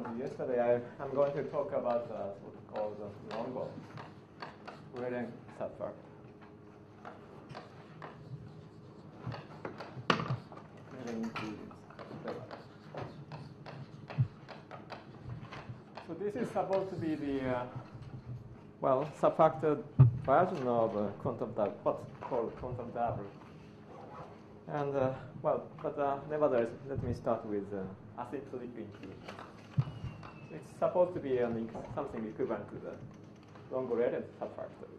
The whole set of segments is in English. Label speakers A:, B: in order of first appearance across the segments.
A: told you yesterday, I'm going to talk about what's called the Longo Reden subfactor. So this is supposed to be the subfactor version of quantum double, what's called quantum double. And nevertheless, let me start with asymptotic inclusion. It's supposed to be something equivalent to the Longo-Reden subfactors.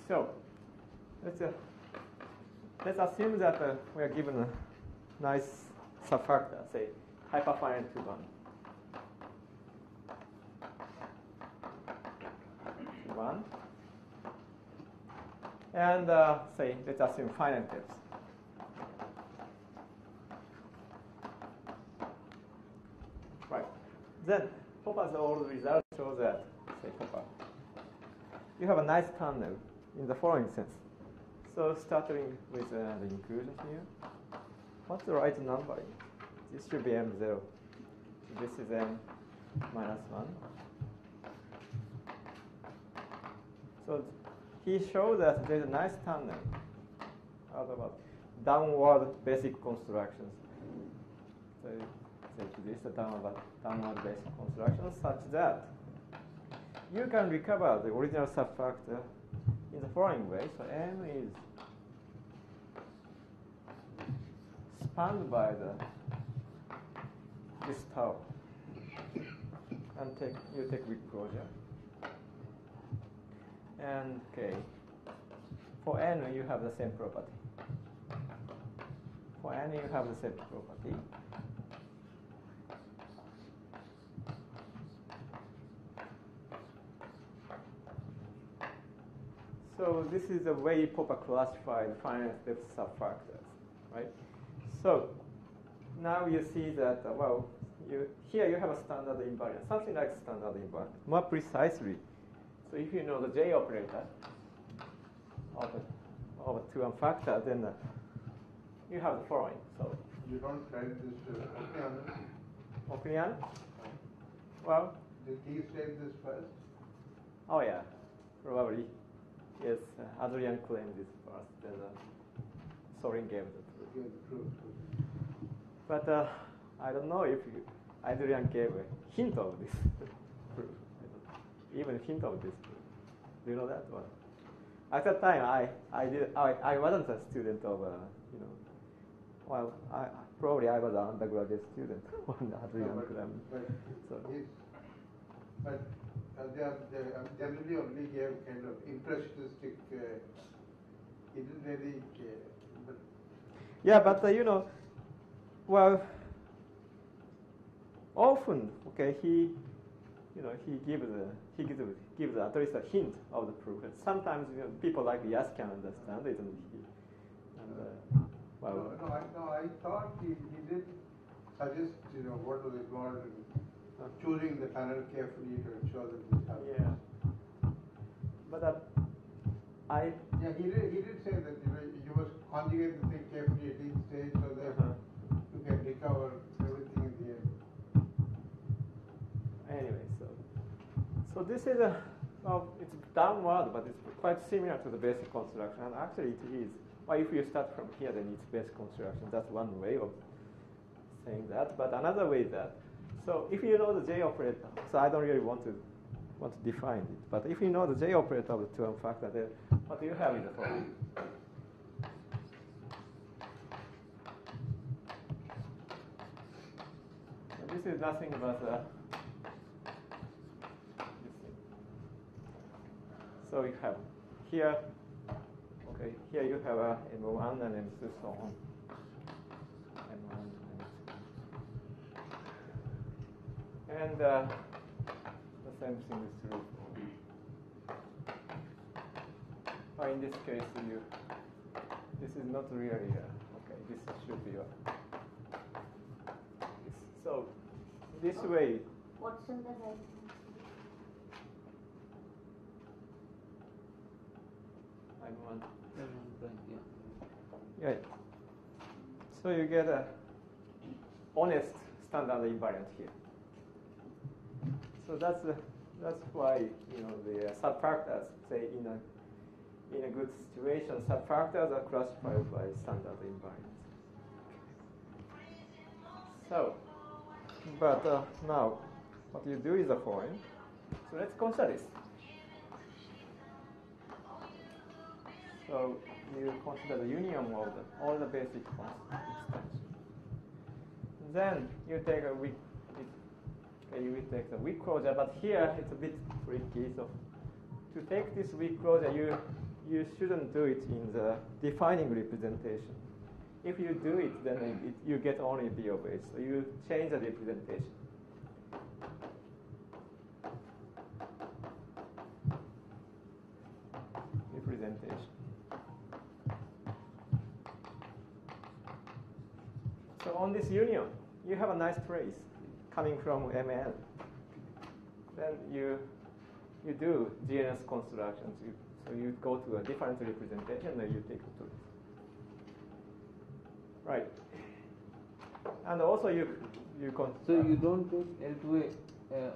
A: So let's assume that we are given a nice subfactor, say hyperfinite to 1. And say, let's assume finite depth. Right. Then Popper's old results show that, say Popper, you have a nice tunnel in the following sense. So starting with the inclusion here, what's the right number? This should be M0. So this is M minus 1. So he showed that there's a nice tunnel out of downward basic constructions. So this is a downward basic construction such that you can recover the original subfactor in the following way. So M is spanned by this tau, and you take weak closure. And okay, for N you have the same property. For N you have the same property. So this is the way Popper classified finite depth subfactors, right? So now you see that here you have a standard invariant, something like standard invariant. More precisely, so if you know the J operator of a 2n factor, then you have the following. So
B: you don't write this Oknian?
A: Oknian? Well,
B: did he state this first?
A: Oh yeah, probably. Yes, Adrian claimed this first, then Sorin gave the proof. But I don't know if Adrian gave a hint of this proof. Even a hint of this proof. Do you know that one? At that time, I wasn't a student of probably I was an undergraduate student when Adrian claimed.
B: But they generally only gave kind of impressionistic. He didn't really.
A: Yeah, but often he gives at least a hint of the proof. And sometimes people like Yas can understand it,
B: I thought he did suggest what was involved in choosing the tunnel carefully to ensure that this happens.
A: Yeah, but
B: he did say that you must conjugate the thing carefully at each stage so that you can recover everything in the end.
A: Anyway, so this is it's downward, but it's quite similar to the basic construction, and actually it is. Well, if you start from here, then it's basic construction. That's one way of saying that. But another way is that. So if you know the J operator, so I don't really want to define it. But if you know the J operator of the 2n factor, then what do you have in the form? So this is nothing but so you have here. Okay, here you have M1 and M2 so on. M1 and M2. And the same thing is true. In this case, this is not really okay. This should be so this way.
C: What's in the right?
A: M1.
C: M1 prime, yeah.
A: Yeah. So you get a honest standard invariant here. So that's why the subfactors, say in a good situation, subfactors are classified by standard invariant. So, but now what you do is the following. So let's consider this. So you consider the union of all the basic extensions. Then you take a weak. You will take the weak closure, but here it's a bit tricky. So to take this weak closure, you shouldn't do it in the defining representation. If you do it, then you get only B of H. So you change the representation. So on this union, you have a nice trace coming from MN. Then you do GNS constructions. So you go to a different representation and you take the trace. Right. And also you
C: So you don't take L2A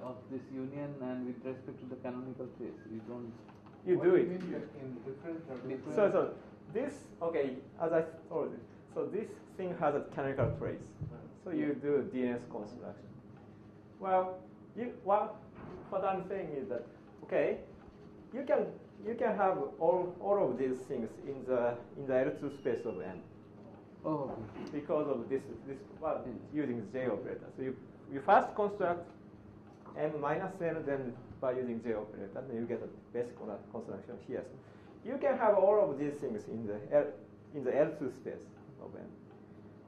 C: of this union and with respect to the canonical trace, you don't.
A: You
B: what
A: do
B: you
A: it.
B: mean that in different
A: So this, okay, as I told you, so this thing has a canonical trace. So you do DNS construction. Well, what I'm saying is that, okay, you can have all of these things in the L2 space of M.
C: Oh, okay.
A: Because of this using J operator. So you first construct M minus N, then by using J operator, then you get a basic construction here. So you can have all of these things in the L2 space of M.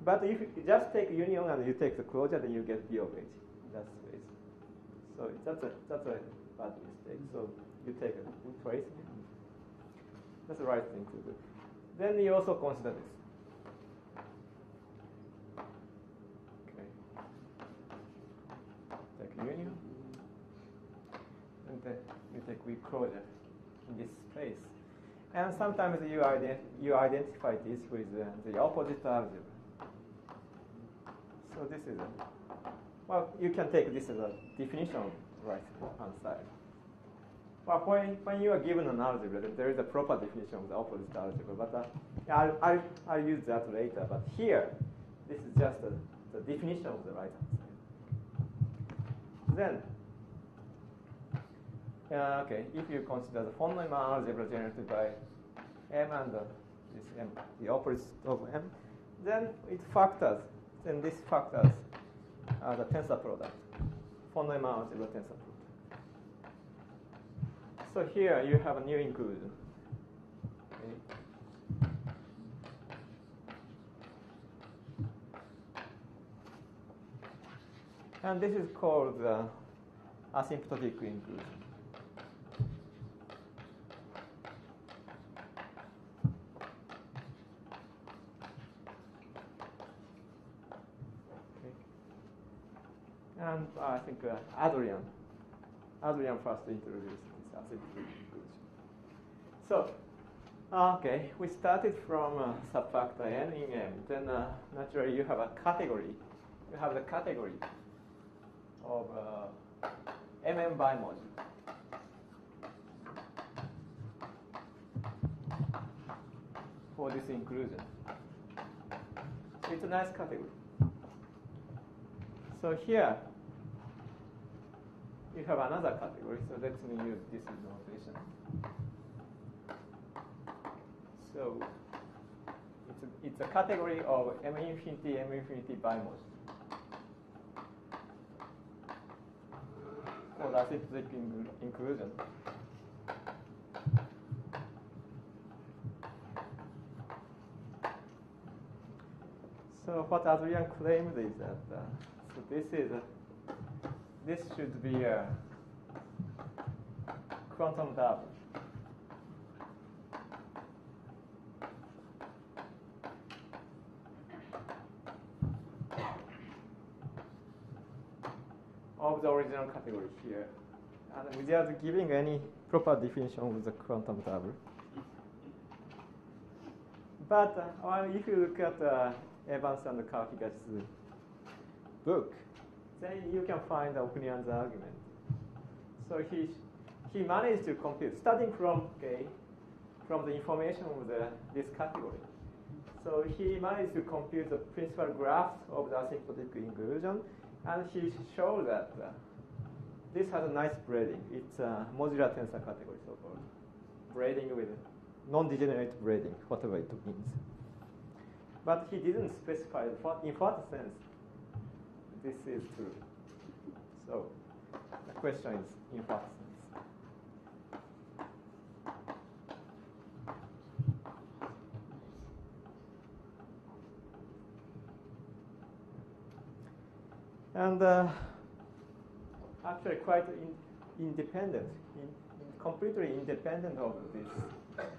A: But if you just take union and you take the closure, then you get B of H in that space. So that's a bad mistake. So you take a trace. That's the right thing to do. Then you also consider this. Union, and then you take weak closure in this space. And sometimes you identify this with the opposite algebra. So this is you can take this as a definition right hand side. But when you are given an algebra, there is a proper definition of the opposite algebra. But I'll use that later. But here, this is just the definition of the right hand side. Then, okay, if you consider the von Neumann algebra generated by M and this M, the opposite of M, then it factors. Then this factors the tensor product, von Neumann algebra tensor product. So here you have a new inclusion. Okay. And this is called asymptotic inclusion. Okay. And I think Adrian first introduced this asymptotic inclusion. So, okay, we started from subfactor n in M. Then naturally you have a category. You have the category of MM bimodule. For this inclusion. So it's a nice category. So here you have another category, so let me use this notation. So it's a category of M infinity bimodule. For the asymptotic inclusion. So what Adrian claimed is that this should be a quantum double. Of the original category here, and without giving any proper definition of the quantum double. But if you look at Evans and Kawakigash's book, then you can find Okunian's argument. So he managed to compute, starting from the information of this category. So he managed to compute the principal graphs of the asymptotic inclusion, and he showed that this has a nice braiding. It's a modular tensor category, so-called braiding with non-degenerate braiding, whatever it means. But he didn't specify in what sense this is true. So the question is, in what sense? And actually quite independent, completely independent of this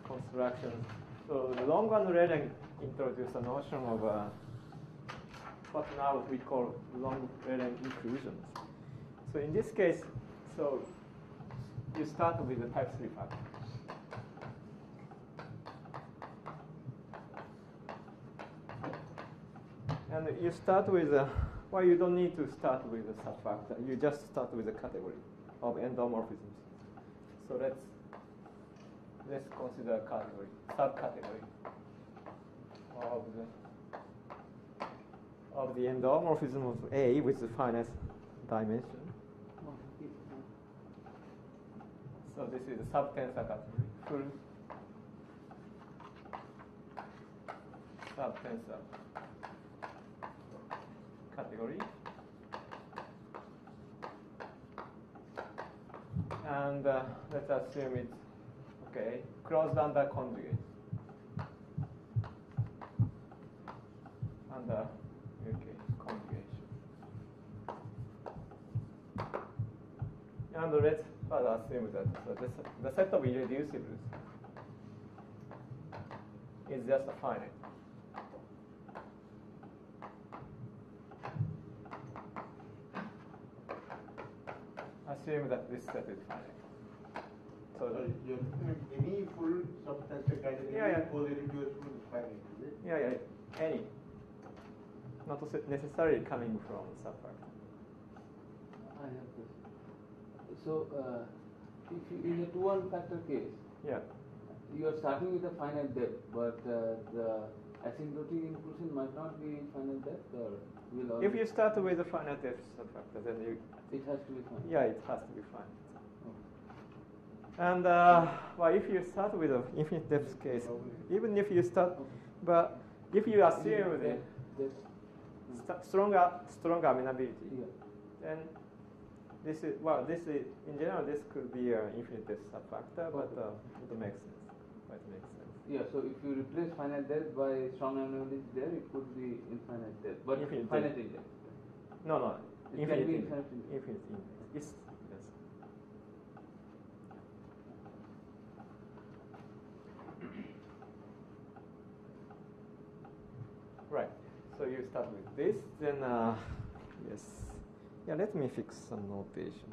A: construction. So Long and Reden introduced a notion of what now we call Long-Reden inclusions. So in this case, so you start with the type 3 factor. And you start with well, you don't need to start with a subfactor. You just start with a category of endomorphisms. So let's consider a category, subcategory of the endomorphism of A with the finite dimension. So this is a subtensor category, full subtensor category, and let's assume it's closed under conjugate under conjugation, and let's further assume that the set of irreducibles is just a finite. Assume that this set is finite. So
B: you're looking at any full subtensor category, whole irreducible is finite, is it?
A: Yeah, any. Not necessarily coming from subfactor.
C: I have this. So, if you, in a 2-1 factor case, you are starting with a finite depth, but the asymptotic inclusion might not be finite depth, or will always.
A: If you start with a finite depth subfactor, then
C: it has to be finite.
A: Yeah, it has to be finite.
C: Okay.
A: And well, if you start with an infinite depth case, even if you start, but if you assume the stronger amenability, then this is in general this could be an infinite depth subfactor, but it makes sense. Quite makes sense.
C: Yeah. So if you replace finite depth by strong amenability, there it could be infinite depth, but
A: infinite
C: finite
A: depth.
C: index.
A: No.
C: It can be infinite index.
A: Infinite index. Yes. Right. So you start with this, then yes. Yeah, let me fix some notation.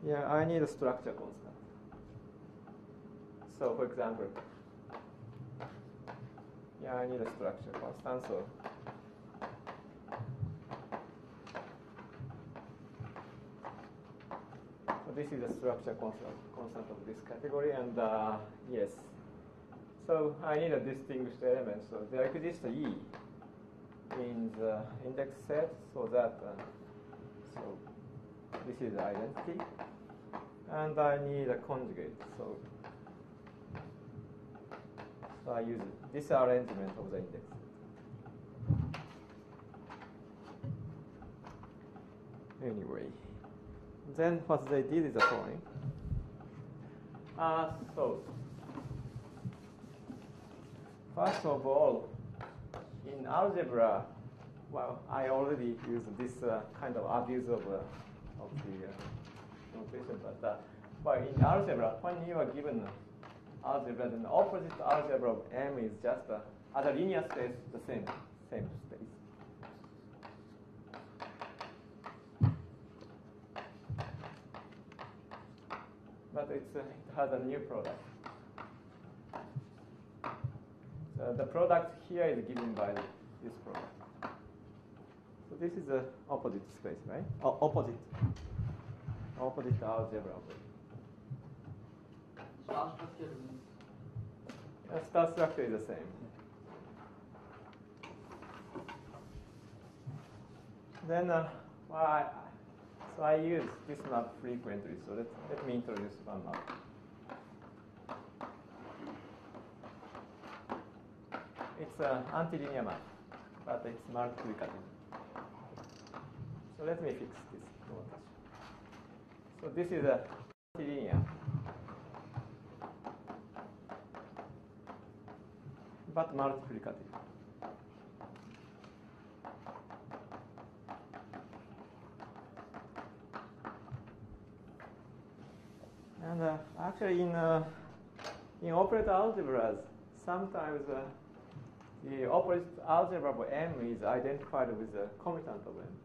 A: Yeah, I need a structure constant. So for example, I need a structure constant. So this is a structure constant of this category, and yes. So I need a distinguished element. So there exists E in the index set, so that so this is identity, and I need a conjugate. So I use this arrangement of the index. Anyway, then what they did is the following. So first of all, in algebra, well, I already used this kind of abuse of the notation, but in algebra, when you are given algebra, then the opposite algebra of M is just as a linear space, the same space. But it has a new product. the product here is given by this product. So this is the opposite space, right? Opposite algebra.
D: Star structure means?
A: Star structure is the same. Then, so I use this map frequently. So let me introduce one map. It's an antilinear map, but it's multiplicative. So let me fix this notation. So this is a antilinear, but multiplicative. And actually, in operator algebras, sometimes the opposite algebra of M is identified with the commutant of M.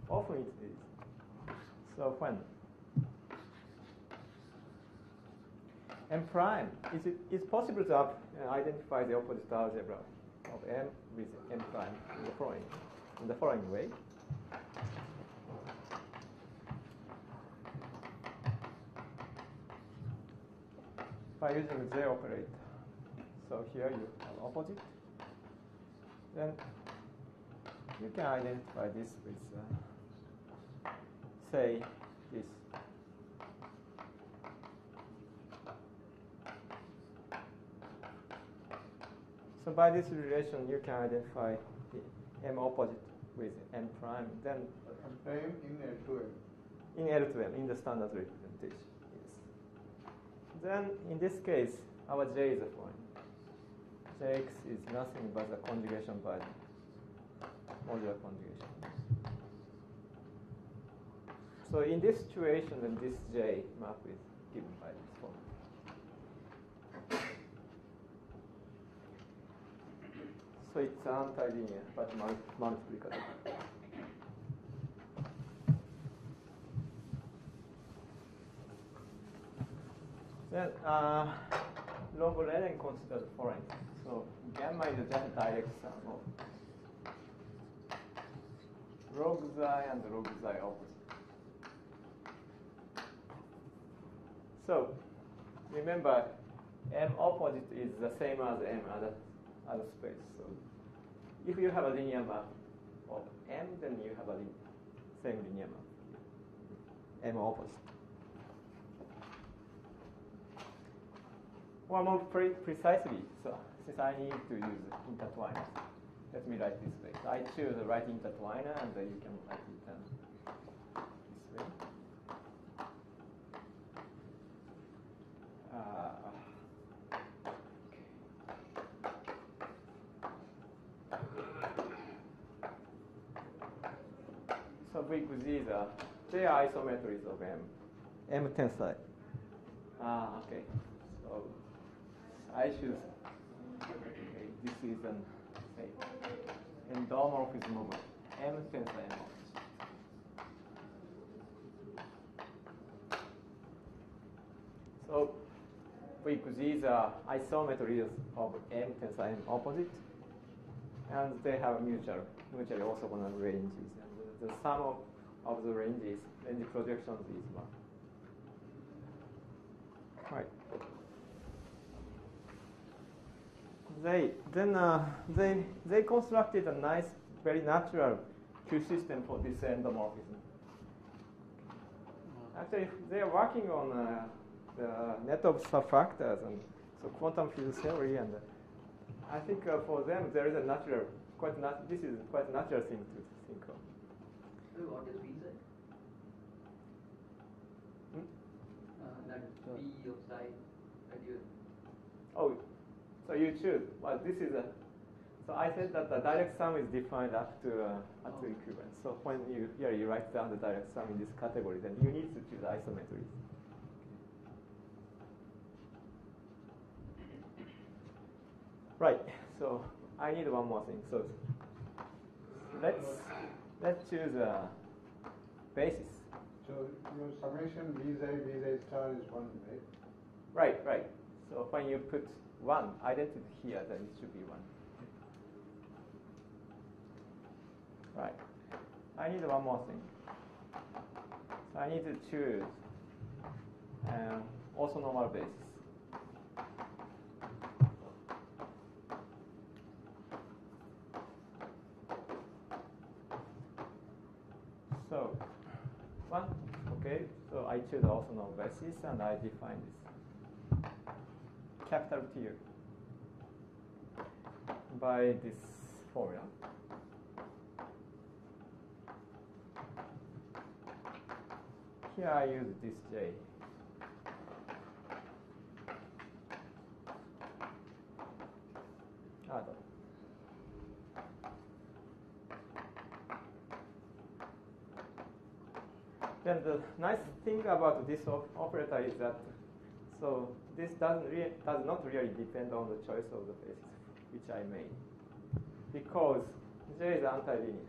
A: Often it is. So when M prime, it's possible to identify the opposite algebra of M with M prime in the following way. By using the operator. So here you have opposite. Then you can identify this with, say, this. So by this relation, you can identify the M opposite with M prime. Then
B: M prime in L2M.
A: In L2M, in the standard representation. Then, in this case, our J is a foreign. Jx is nothing but the conjugation by modular conjugation. So in this situation, then this J map is given by this form. So it's antilinear, but multiplicative. Then log ln considered foreign. So gamma is just a direct sum of log xi and log xi opposite. So remember, M opposite is the same as M other space. So if you have a linear map of M, then you have a same linear map. M opposite. Or more precisely, so since I need to use intertwiners, let me write this way. So I choose the right intertwiner, and then you can write it this way. So because these are J are isometries of M tensor. Okay. So I choose, okay, this is an endomorphism of M tensor M. So because these are isometries of M tensor M opposite, and they have mutually orthogonal ranges, and the sum of the range projections is 1. Right. They constructed a nice, very natural Q system for this endomorphism. Actually, they are working on the net of subfactors and so quantum field theory, and I think for them there is a natural, this is quite a natural thing to think of.
D: So what is psi? That P of psi that you.
A: Oh, so you choose. Well, this is a. So I said that the direct sum is defined up to equivalence. So when you write down the direct sum in this category, then you need to choose isometries. Right. So I need one more thing. So let's choose a basis.
B: So your summation V xi star is 1, right?
A: Right. So when you put 1 identity here, then it should be 1. Right. I need one more thing. So I need to choose also normal basis. So 1, okay. So I choose also normal basis and I define this capital T by this formula. Here I use this J. Then the nice thing about this operator is that this does not really depend on the choice of the basis which I made, because J is antilinear.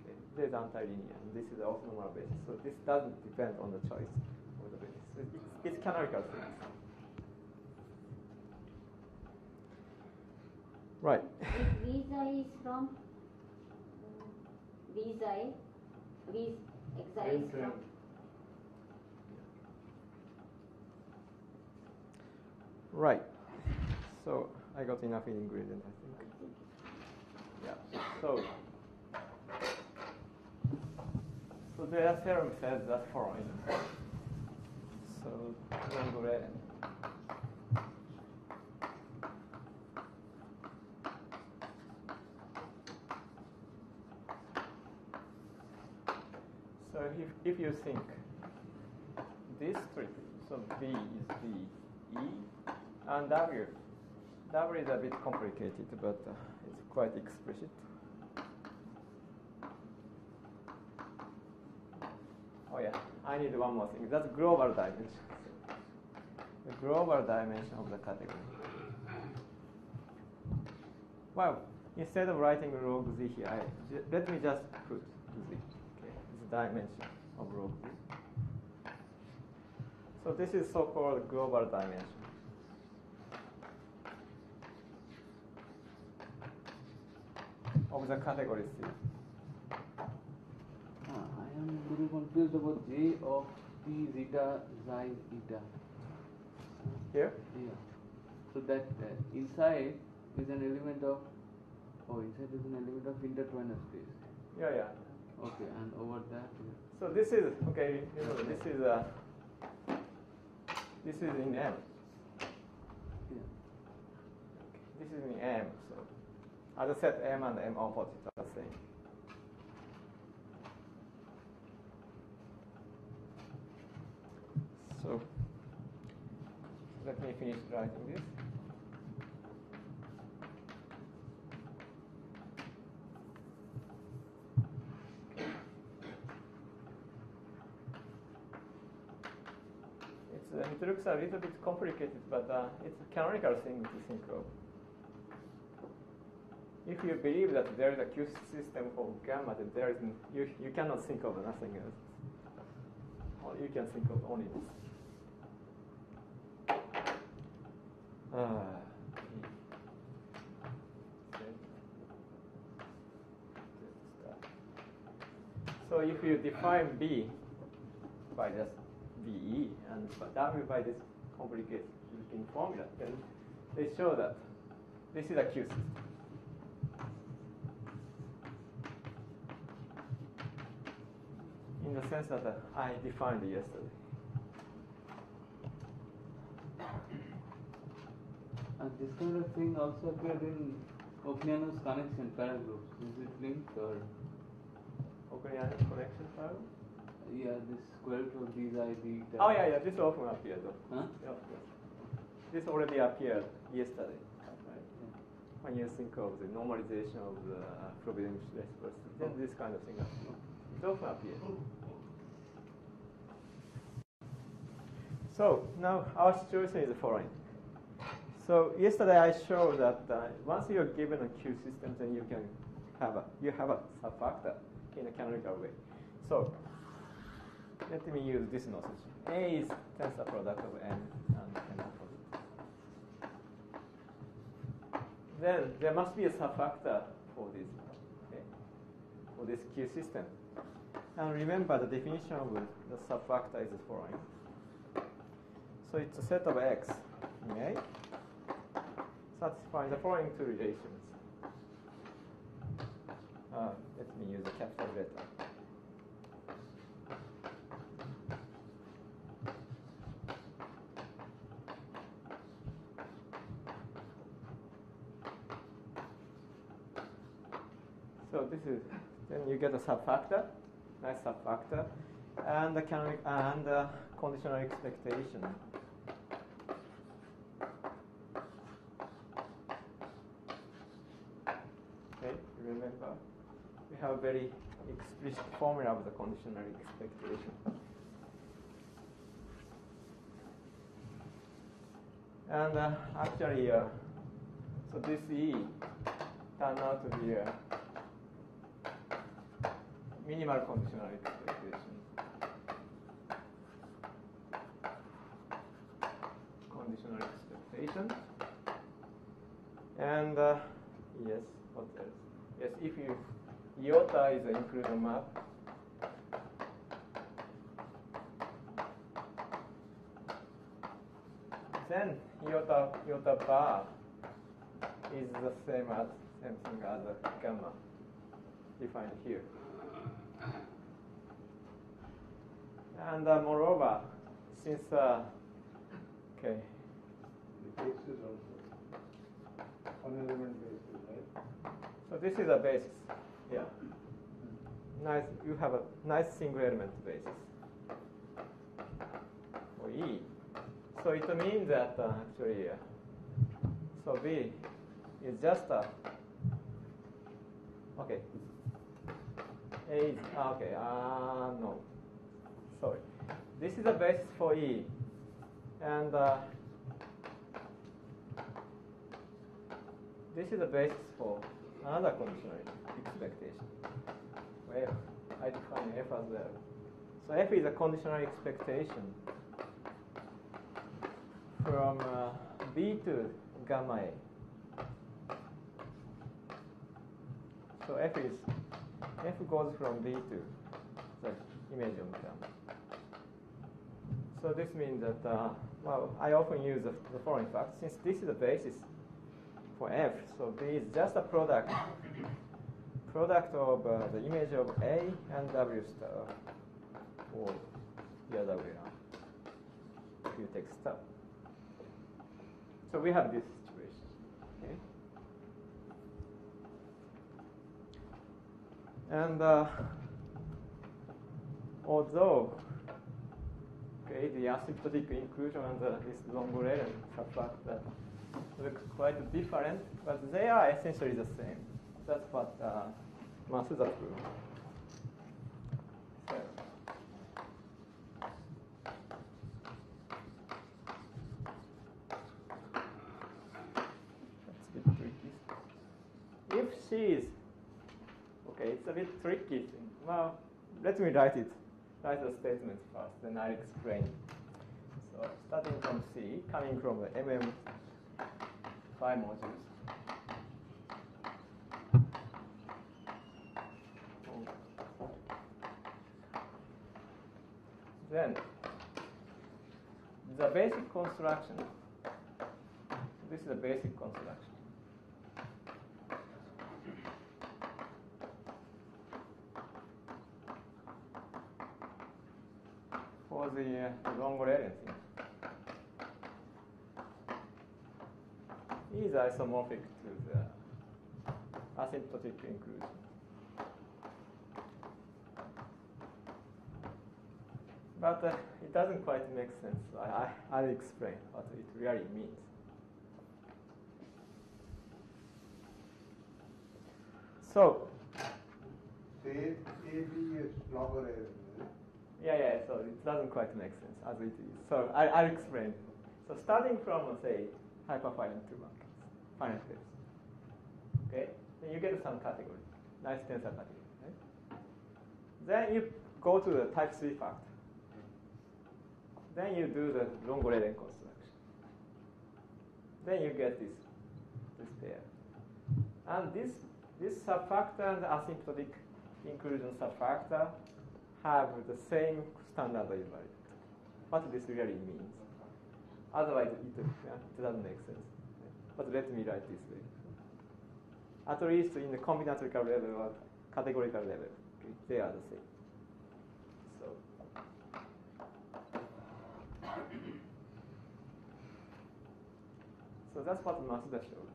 A: Okay. J is antilinear, and this is also normal basis. So this doesn't depend on the choice of the basis. It's canonical things. Right.
E: Visa is from exile is from.
A: Right. So I got enough ingredient, I think. Yeah. So their theorem says that following. So Landre. So if you think this triple, so B is B, E, and W is a bit complicated, but it's quite explicit. Oh yeah, I need one more thing. That's global dimension. The global dimension of the category. Well, instead of writing log Z here, let me just put Z. Okay, it's the dimension of log Z. So this is so-called global dimension. Of the category C.
C: I am very confused about J of T zeta xi eta.
A: Here?
C: Yeah. So that inside is an element of, inside is an element of intertwiner space.
A: Yeah, yeah.
C: Okay, and over that.
A: So this is, okay, this is in M.
C: Yeah.
A: This is in M, so as I said, M and M opposite are the same. So let me finish writing this. It looks a little bit complicated, but it's a canonical thing to think of. If you believe that there is a Q system for gamma, then there is you cannot think of nothing else. Or you can think of only this. So if you define B by just VE and W by this complicated looking formula, then they show that this is a Q system. In the sense that I defined yesterday.
C: And this kind of thing also appeared in Okniano's connection paragraphs. Is it linked or?
A: Okniano's connection paragraph?
C: Yeah, this square root of these ID.
A: Oh yeah, this often appeared though.
C: Huh?
A: Yeah, yes. This already appeared yesterday, right?
C: Yeah.
A: When you think of the normalization of the Frobenius reciprocity, then this kind of thing appears. It often appears. So now our situation is the following. So yesterday I showed that once you are given a Q system, then you have a subfactor in a canonical way. So let me use this notation. A is tensor product of n and n opposite. then there must be a subfactor for this, okay, for this Q system. And remember the definition of the subfactor is the following. So it's a set of X in A satisfying the following two relations. Let me use a capital letter. So this is, then you get a subfactor, nice subfactor, and the canonic and conditional expectation. Okay, remember we have a very explicit formula of the conditional expectation. And actually, so this E turned out to be a minimal conditional expectation. Conditional expectation. And yes, what else? Yes, if you iota is an inclusion map, then iota bar is the same thing as a gamma defined here. And moreover, since okay,
B: the basis also one element basis, right?
A: So this is a basis. Yeah. Nice. You have a nice single element basis for E. So it means that actually, so B is just a okay. A is okay. No. Sorry. This is a basis for E, and this is a basis for another conditional expectation. Well, I define F as well. So F is a conditional expectation from B to gamma A. So F goes from B to the image of gamma. So this means that, well, I often use the following fact. Since this is the basis for F, so B is just a product of the image of A and W star, or the other way around, if you take star. So we have this situation. Okay? And although the asymptotic inclusion and this Longo-Rayleigh subfactor look quite different, but they are essentially the same. That's what Masuda proved. So, that's a bit tricky. If C is okay, it's a bit tricky thing. Well, let me write the statement first, then I'll explain. So starting from C, coming from the MM5 modules. Then the basic construction. This is the basic construction. For the Longo-Rayleigh thing. E is isomorphic to the asymptotic inclusion. But it doesn't quite make sense. I'll explain what it really means. So,
B: AB is Longo-Rayleigh.
A: Yeah, so it doesn't quite make sense as it is. So I'll explain. So starting from, say, hyperfinite two buckets, finite pairs. Okay? Then you get some category, nice tensor category. Right? Then you go to the type 3 factor. Then you do the Longo-Rayleigh construction. Then you get this pair. And this subfactor and the asymptotic inclusion subfactor have the same standard invariant. What this really means. Otherwise, it doesn't make sense. But let me write this way. At least in the combinatorial level or categorical level, okay, they are the same. So that's what Masuda showed.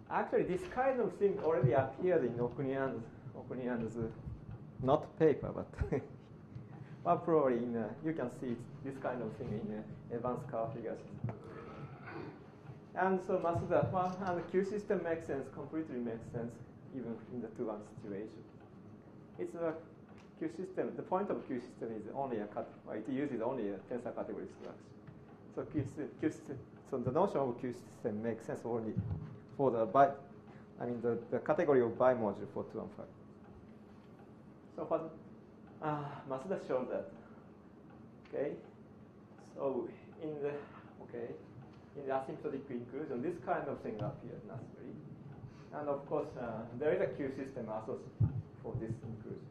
A: Actually, this kind of thing already appeared in Okunian's not paper, but well, probably you can see this kind of thing in advanced curve figures. And so Masuda, and the Q system makes sense, completely makes sense, even in the 2-1 situation. It's a Q system. The point of Q system is only it uses only a tensor category structure. So Q system. So the notion of Q system makes sense only for the category of bimodule for 2 and 5. So what Masuda showed that. Okay. So in the asymptotic inclusion, this kind of thing appears naturally. And of course, there is a Q system associated for this inclusion.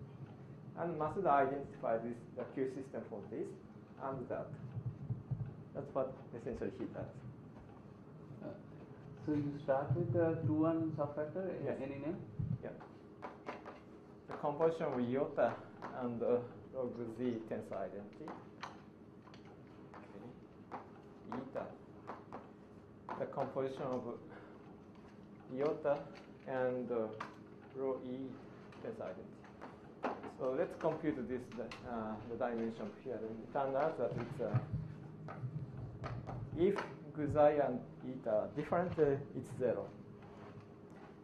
A: And Masuda identified the Q system for this and that. That's what essentially he does.
C: So you start with the 2-1 subfactor,
A: yes.
C: Any name?
A: Yeah. The composition of iota and log Z tensor identity. Okay. Eta. The composition of iota and rho E tensor identity. So let's compute this the dimension here. It turns out that it's if Guzai and eta are different, it's 0.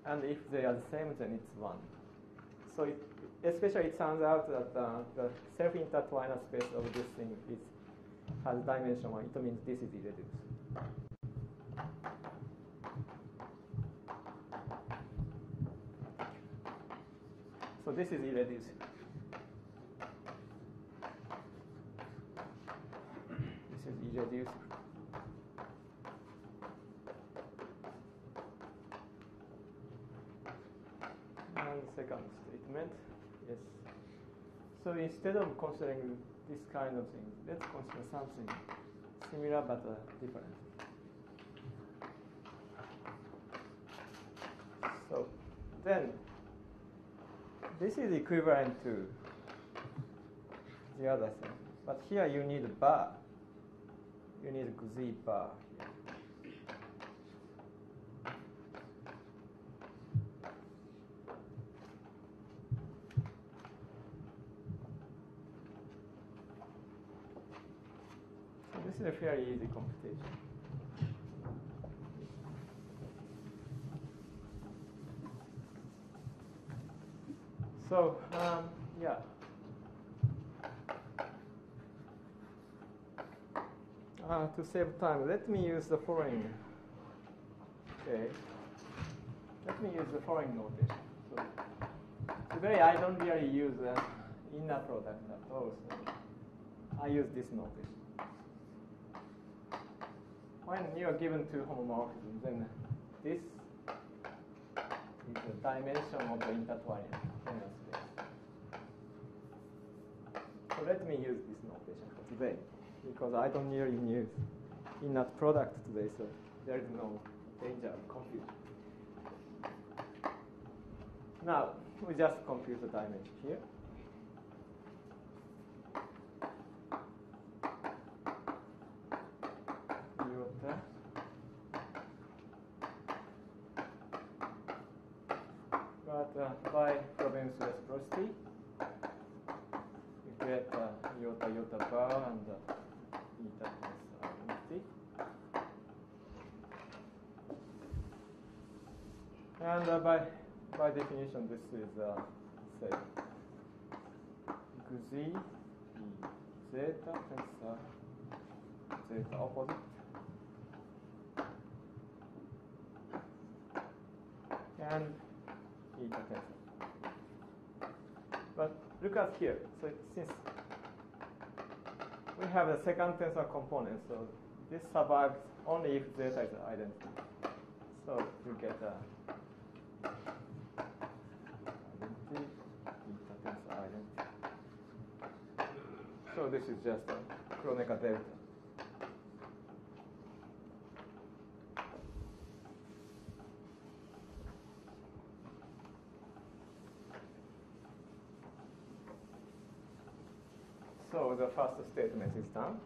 A: And if they are the same, then it's 1. So especially it turns out that the self-intertwiner space of this thing has dimension 1. It means this is irreducible. So this is irreducible. This is irreducible. And second statement, yes. So instead of considering this kind of thing, let's consider something similar but different. So then, this is equivalent to the other thing. But here you need a bar. You need a Z bar here. So this is a fairly easy computation. So, yeah. To save time, let me use the following. Okay. Let me use the following notation. So, today I don't really use inner product at all. So I use this notation. When you are given two homomorphisms, then this is the dimension of the intertwining inner space. So let me use this notation for today, because I don't really use inner product today, so there is no danger of confusion. Now, we just compute the dimension here. But by Frobenius reciprocity, you get iota bar and eta tensor identity. And by definition, this is say Guzzi zeta tensor zeta opposite. And eta tensor. But look at here. So since we have a second tensor component, so this survives only if zeta is identity. So you get So this is just a Kronecker delta. So the first statement is done.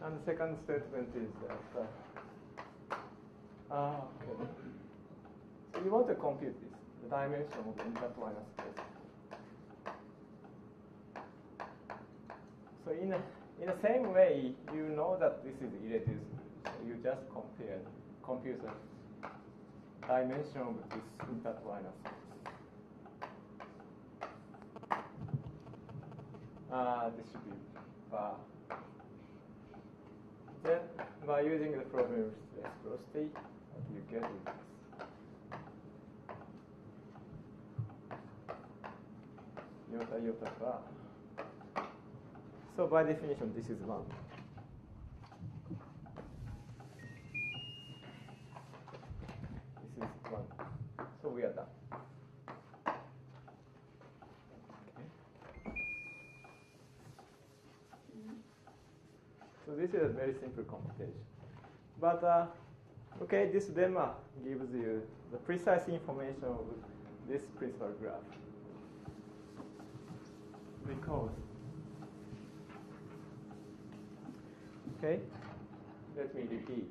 A: And the second statement is that, okay. So you want to compute this, the dimension of the intertwiner space. So in the same way, you know that this is irreducible. So you just compute the dimension of this intertwiner space. This should be bar. Then, by using the problem reciprocity, what you get is this. Iota iota bar. So by definition, this is 1. This is 1. So we are done. So this is a very simple computation. But, okay, this lemma gives you the precise information of this principal graph. Because, okay, let me repeat.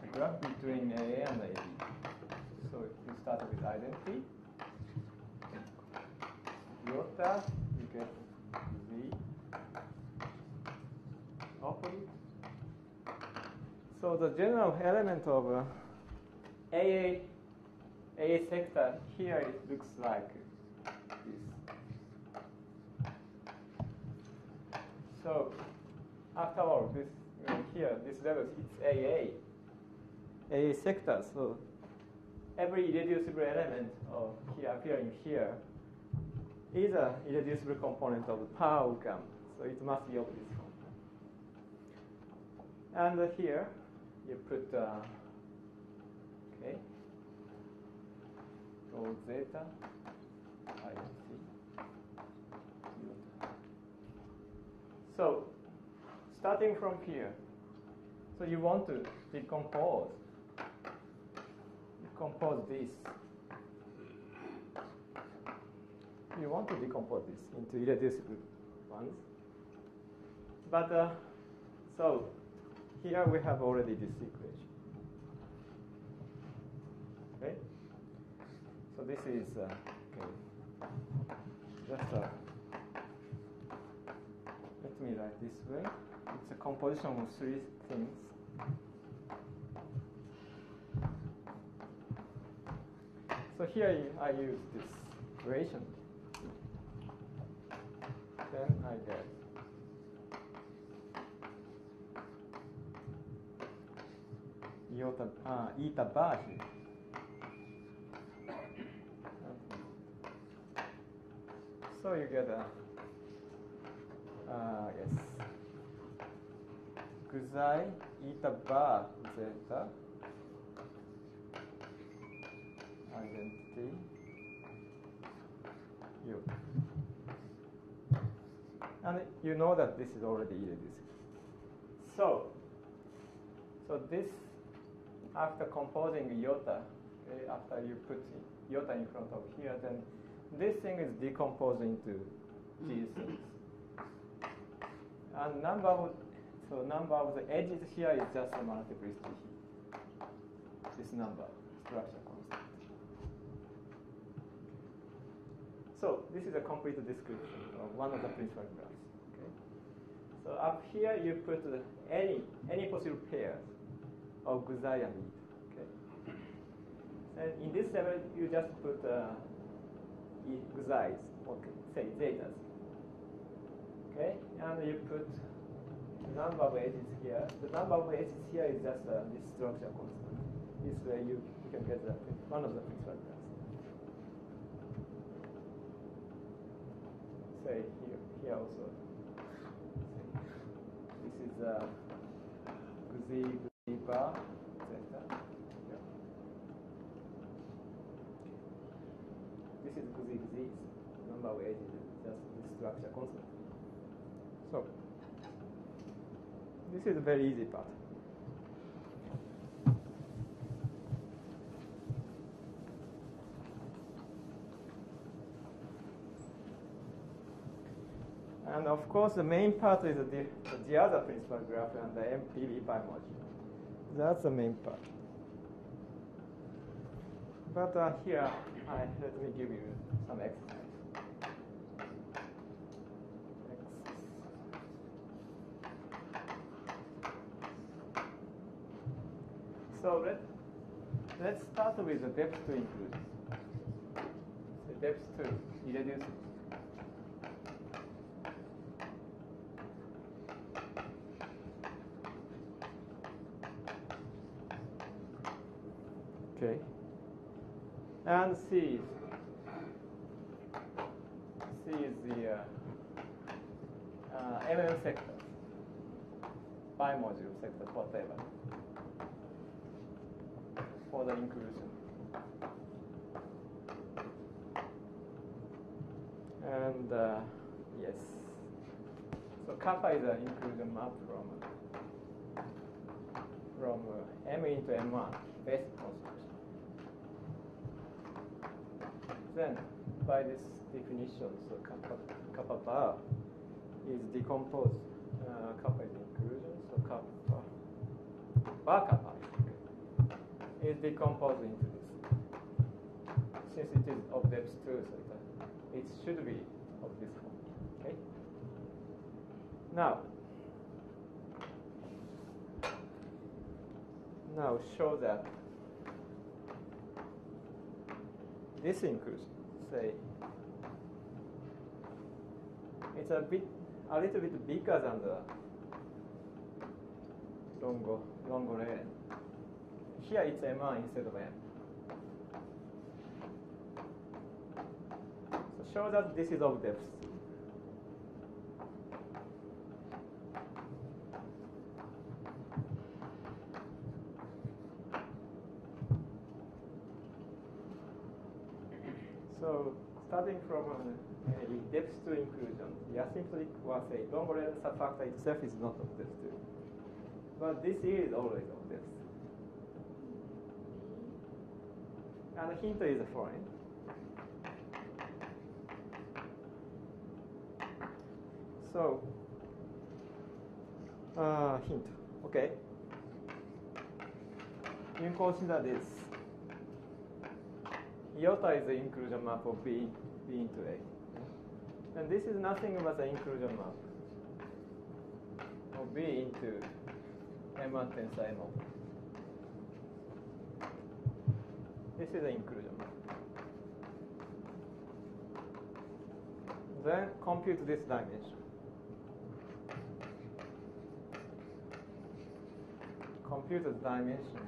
A: The graph between AA and AB. So you start with identity. Iota, you get Z. Opposite. So the general element of AA sector here, it looks like this. So after all, this here, this level, it's AA sector. So every irreducible element of here appearing here is an irreducible component of the power gamma. So it must be of this form. And here you put okay, rho zeta, IC. So starting from here, so you want to decompose this. You want to decompose this into irreducible ones. But so here we have already this equation. Okay? So this is, okay. Just let me write this way. It's a composition of 3 things. So here I use this equation. Then I get eta bar here. So you get yes, Guzai eta bar zeta identity U. And you know that this is already irreducible. So this, after composing iota, okay, after you put iota in front of here, then this thing is decomposed into these things. And number of the edges here is just a multiplicity here. This number, structure constant. So this is a complete description of one of the principal graphs. Okay. So up here you put any possible pairs of Guzai and eta. Okay. And in this level you just put Guzais, okay, say zetas. Okay, and you put the number of edges here. The number of edges here is just this structure constant. This way you can get one of the principal graphs. Say here also. This is Guzi bar zeta. Yeah. is disease. Number of edges is just this structure constant. So this is a very easy part. And of course, the main part is the other principal graph and the MPV pi module. That's the main part. But here, let me give you some exercise. So let's start with the depth to inclusion. So depth to irreducible. Okay. And C is the MM sector, bimodule sector, whatever, for the inclusion. And yes, so kappa is an inclusion map from M into M1 basic construction. Then, by this definition, so kappa bar is decomposed. Kappa is inclusion, so kappa bar kappa is decomposed into this. Since it is of depth 2, so it should be of this form. Okay. Now show that this inclusion, say, it's a little bit bigger than the Longo-Lorentz. Here it's M1 instead of M. So show that this is of depth. So starting from a depth to inclusion, the asymptotic was a Longo-Lorentz subfactor itself is not of depth 2. But this is always of depth. And the hint is foreign. So, hint, okay. You consider this. Iota is the inclusion map of B into A. And this is nothing but the inclusion map of B into M1 tensor M1. This is the inclusion map. Then compute this dimension. Compute the dimension.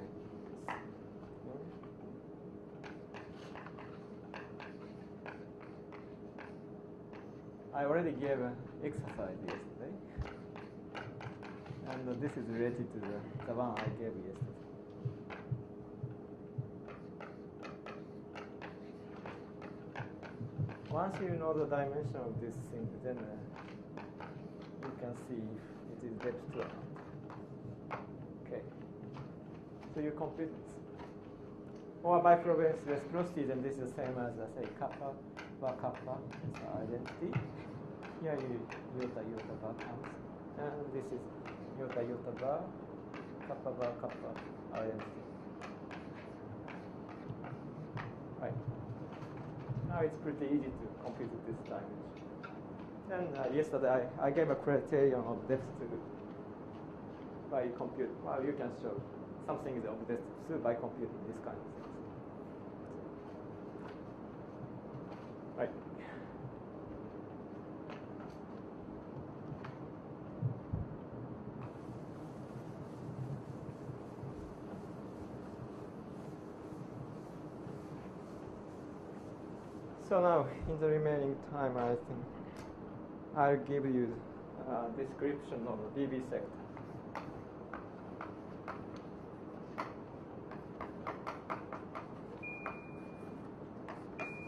A: I already gave an exercise yesterday, and this is related to the one I gave yesterday. Once you know the dimension of this thing, then you can see if it is depth 2 or not. Okay. So you compute this. Or by probability reciprocity, then this is the same as, say, kappa bar kappa. It's an identity. Here iota bar comes. And this is iota bar, kappa bar kappa identity. Right. Now it's pretty easy to compute this dimension. And yesterday I gave a criterion of depth 2 by compute. Well, you can show something is of depth 2 by computing this kind of things. Right. So now, in the remaining time, I think I'll give you a description of the DB sector.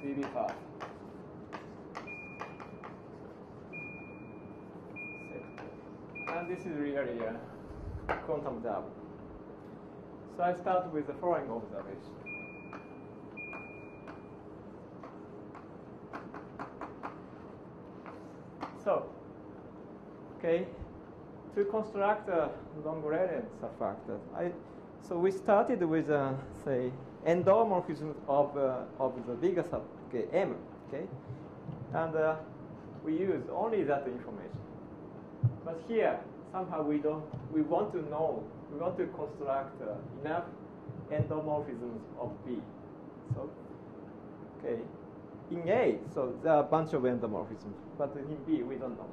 A: CB path. And this is really a quantum dab. So I start with the following observation. So, okay, to construct a long-gradient subfactor, so we started with, say, endomorphism of the bigger sub, okay, M, okay, and we use only that information. But here, somehow we want to construct enough endomorphisms of B. So, okay, in A, so there are a bunch of endomorphisms, but in B we don't know.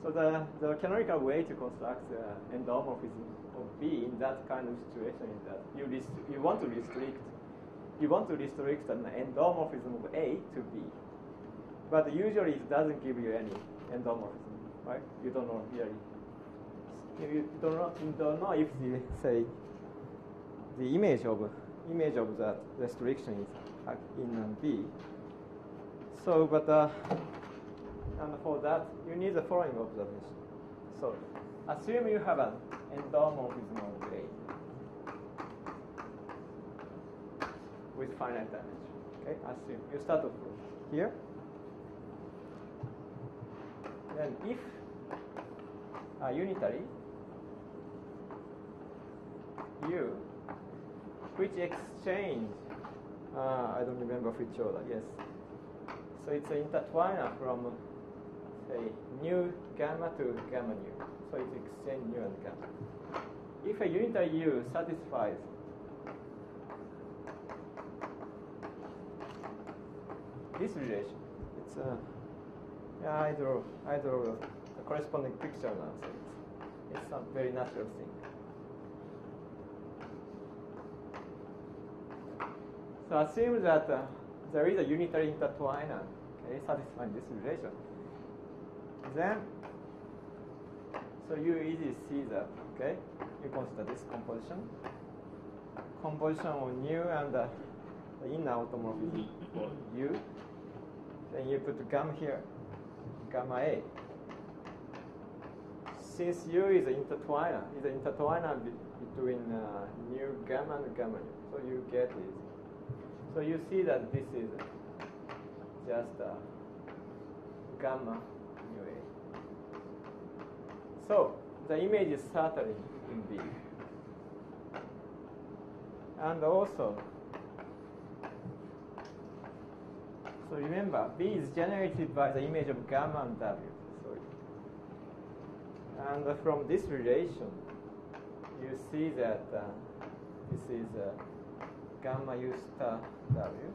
A: So the canonical way to construct endomorphism of B in that kind of situation is that you want to restrict an endomorphism of A to B, but usually it doesn't give you any endomorphism, right? You don't know really. You don't know if the image of that restriction is in B. So, but and for that you need the following observation. So, assume you have an endomorphism of A with finite dimension. Okay, assume you start from here. Then, if a unitary U which exchange, I don't remember which order, yes. So it's an intertwiner from, say, nu gamma to gamma nu. So it's exchange nu and gamma. If a unitary U satisfies this relation, it's I draw the corresponding picture now. So it's a very natural thing. So assume that there is a unitary intertwiner, okay, satisfying this relation. Then, so you easily see that, okay? You consider this composition. Composition of nu and the inner automorphism for U. Then you put gamma here, gamma A. Since U is an intertwiner between nu gamma and gamma nu. So you get this. So you see that this is just gamma nu A. So the image is certainly in B. And also, so remember, B is generated by the image of gamma and W. And from this relation, you see that this is gamma U star W.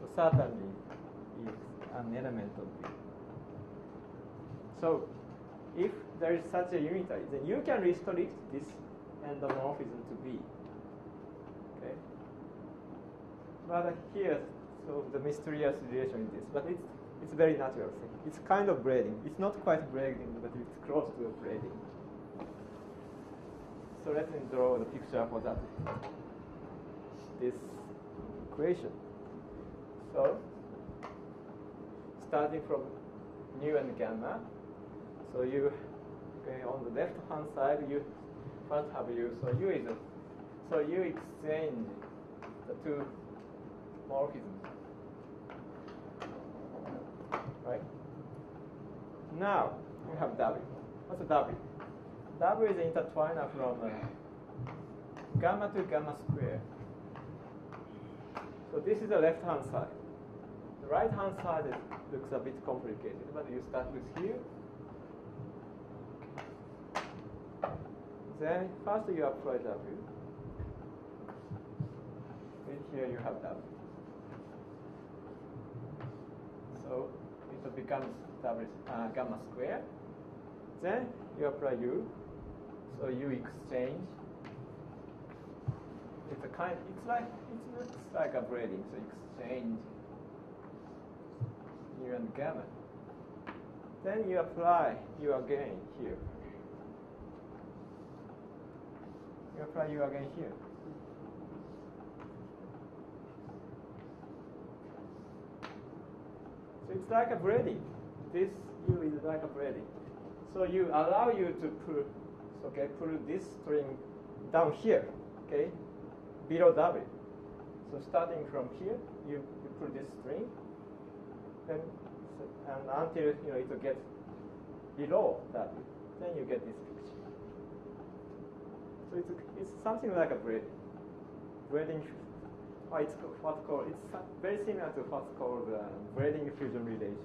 A: So certainly is an element of B. So if there is such a unitary, then you can restrict this endomorphism to B. Okay. But here, so the mysterious relation is this. But it's a very natural thing. It's kind of braiding. It's not quite braiding, but it's close to braiding. So let me draw the picture for that. This equation. So starting from nu and gamma. So you, okay, on the left hand side you first have U. So U is so you exchange the two morphisms. Right. Now you have W. What's a W? W is an intertwiner from gamma to gamma square. So this is the left hand side. The right hand side looks a bit complicated, but you start with here. Then first you apply W. Then here you have W. So it becomes W, gamma square. Then you apply U. So you exchange. It looks like a braiding. So exchange U and gamma. Then you apply U again here. You apply U again here. it's like a braiding. This U is like a braiding. So you allow you to put this string down here, okay, below W. So starting from here, you put this string, and until it will get below W, then you get this picture. So it's something like a braiding. It's very similar to what's called braiding fusion relation.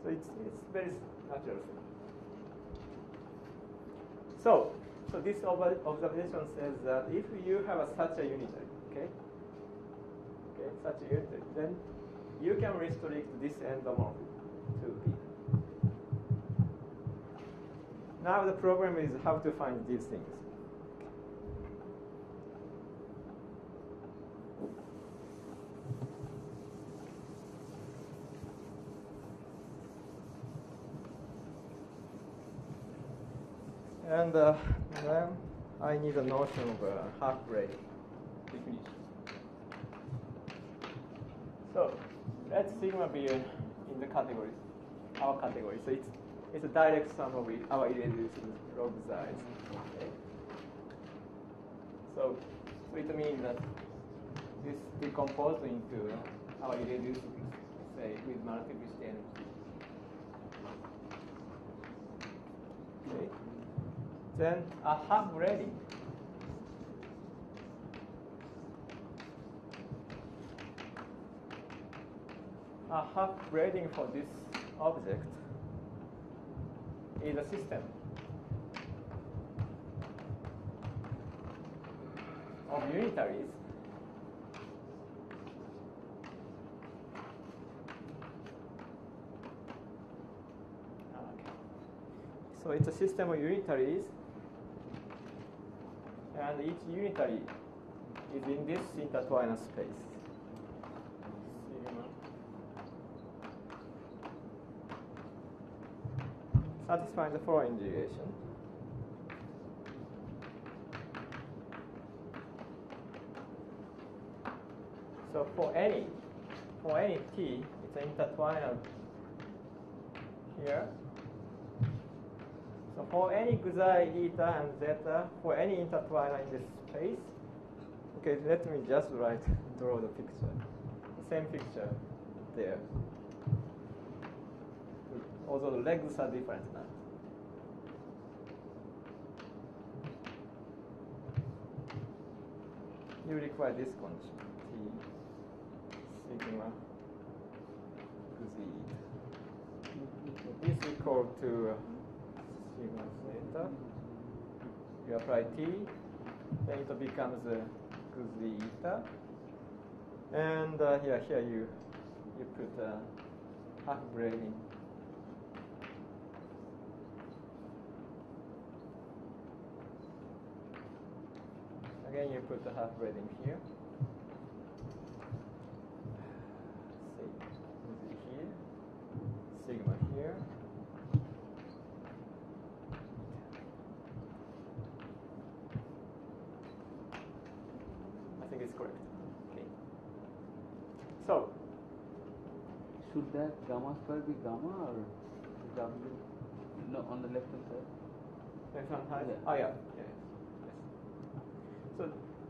A: So it's very natural thing. So this observation says that if you have such a unitary, such a unitary, then you can restrict this endomorphism to B. Now the problem is how to find these things. And then I need a notion of half-braid definition. So let sigma be in the categories, our category. So it's a direct sum of our irreducible log size. Okay. So it means that this decomposed into our irreducible, say, with multiplicity energy. Okay. Then a half-braiding. A half-braiding for this object is a system of unitaries So it's a system of unitaries, and each unitary is in this intertwined space. Sigma satisfying the following derivation. So for any t, it's an intertwined here. So for any xi, eta, and zeta, for any intertwiner in this space, okay, let me just draw the picture. The same picture there. Although the legs are different now. You require this condition, t sigma xi. This is equal to sigma zeta. You apply t, then it becomes xi eta. And here you put half braiding. Again, you put the half braiding here. Say here, sigma here. I think it's correct. Okay. So,
C: should that gamma square be gamma or W? No, on the left hand side.
A: Left hand side.
C: Yeah.
A: Oh yeah. Yes. So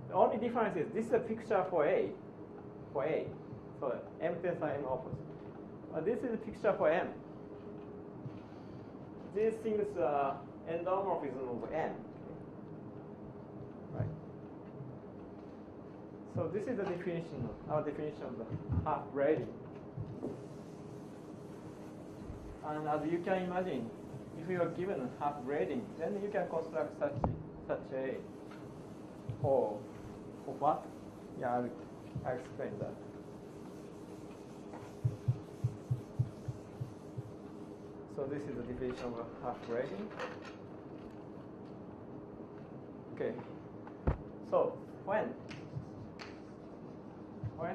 A: the only difference is this is a picture for A. So M tensor M opposite. But this is a picture for M. These things are endomorphism of M. Right. So this is the definition of our definition of the half braiding. And as you can imagine, if you are given half braiding, then you can construct such a for what? Yeah, I'll explain that. So this is the definition of a half braiding. Okay. So when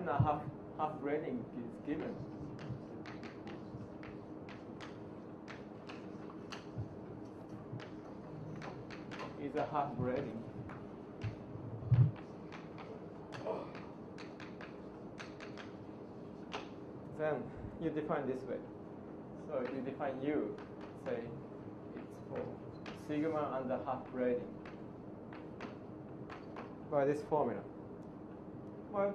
A: a half braiding is given, is a half braiding. then you define this way. So you define U, say it's for sigma and a half braiding by this formula. Well,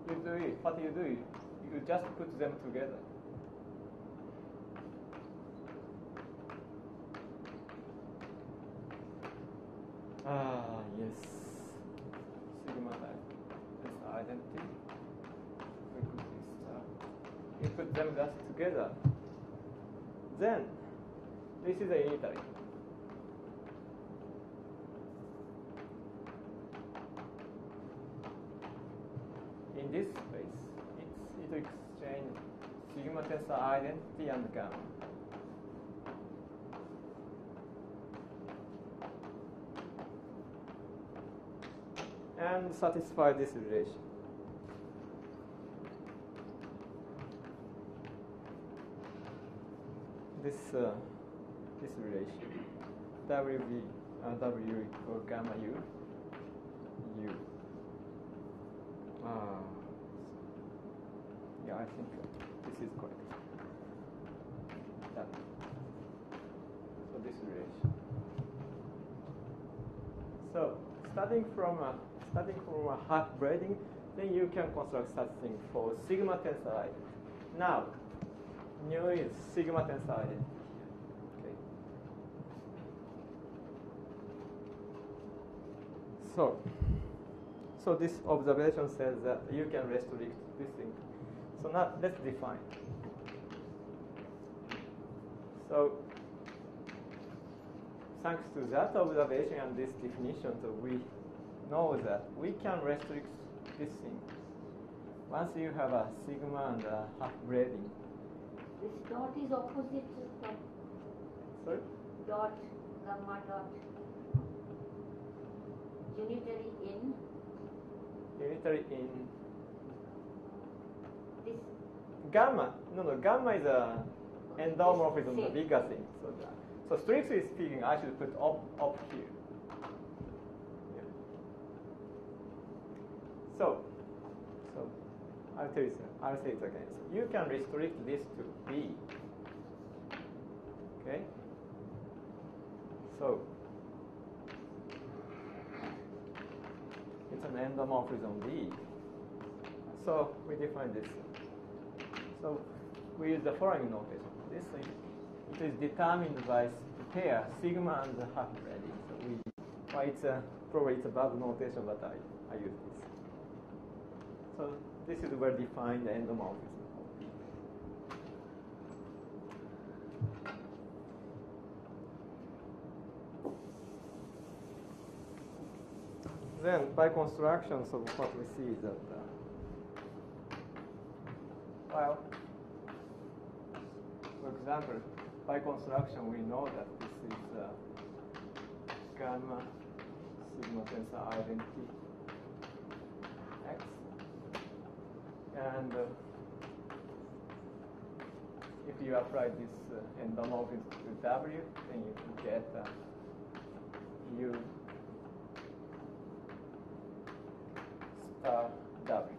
A: you do it. What you do, you just put them together. Yes. Sigma is identity. We put this, you put them just together. Then, this is a unitary. In this space, it exchange sigma tensor identity and gamma. And satisfy this relation. This relation. W equal gamma U. Yeah, I think this is correct. That. So this relation. So starting from a half braiding, then you can construct such thing for sigma tensor identity. Now, nu is sigma tensor identity. Okay. So this observation says that you can restrict this thing. So now let's define. So thanks to that observation and this definition, so we know that we can restrict this thing. Once you have a sigma and a half braiding.
E: This dot is opposite from
A: Sorry?
E: Dot, gamma dot. Unitary in this.
A: Gamma. No, gamma is a endomorphism, the bigger thing. So strictly speaking, I should put up here. Yeah. So I'll say it again. So you can restrict this to B. Okay? So it's an endomorphism B. So we define this. So we use the following notation. This thing, it is determined by pair sigma and half braiding. So it's probably it's a bad notation, but I use this. So this is where define the endomorphism. Then by construction, so what we see is that well, for example, by construction we know that this is gamma sigma tensor identity X, and if you apply this endomorphism to W, then you get U star W.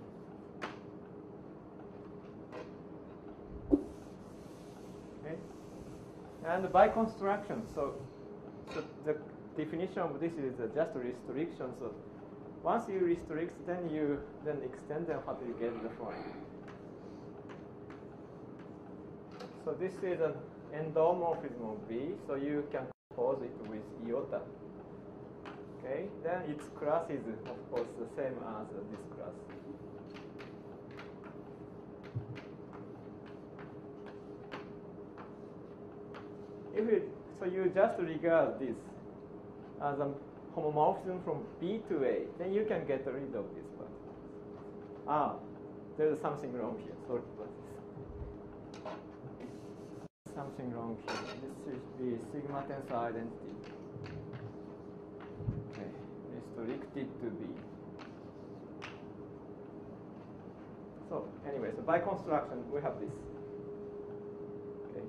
A: Okay, and by construction, so the definition of this is just a restriction. So once you restrict, then you extend, and what you get the following. So this is an endomorphism of B, so you can compose it with iota. Okay, then its class is of course the same as this class. So you just regard this as a homomorphism from B to A, then you can get rid of this part. There's something wrong here. Sorry about this. Something wrong here. This should be sigma tensor identity. Okay, restricted to B. So anyway, so by construction we have this. Okay.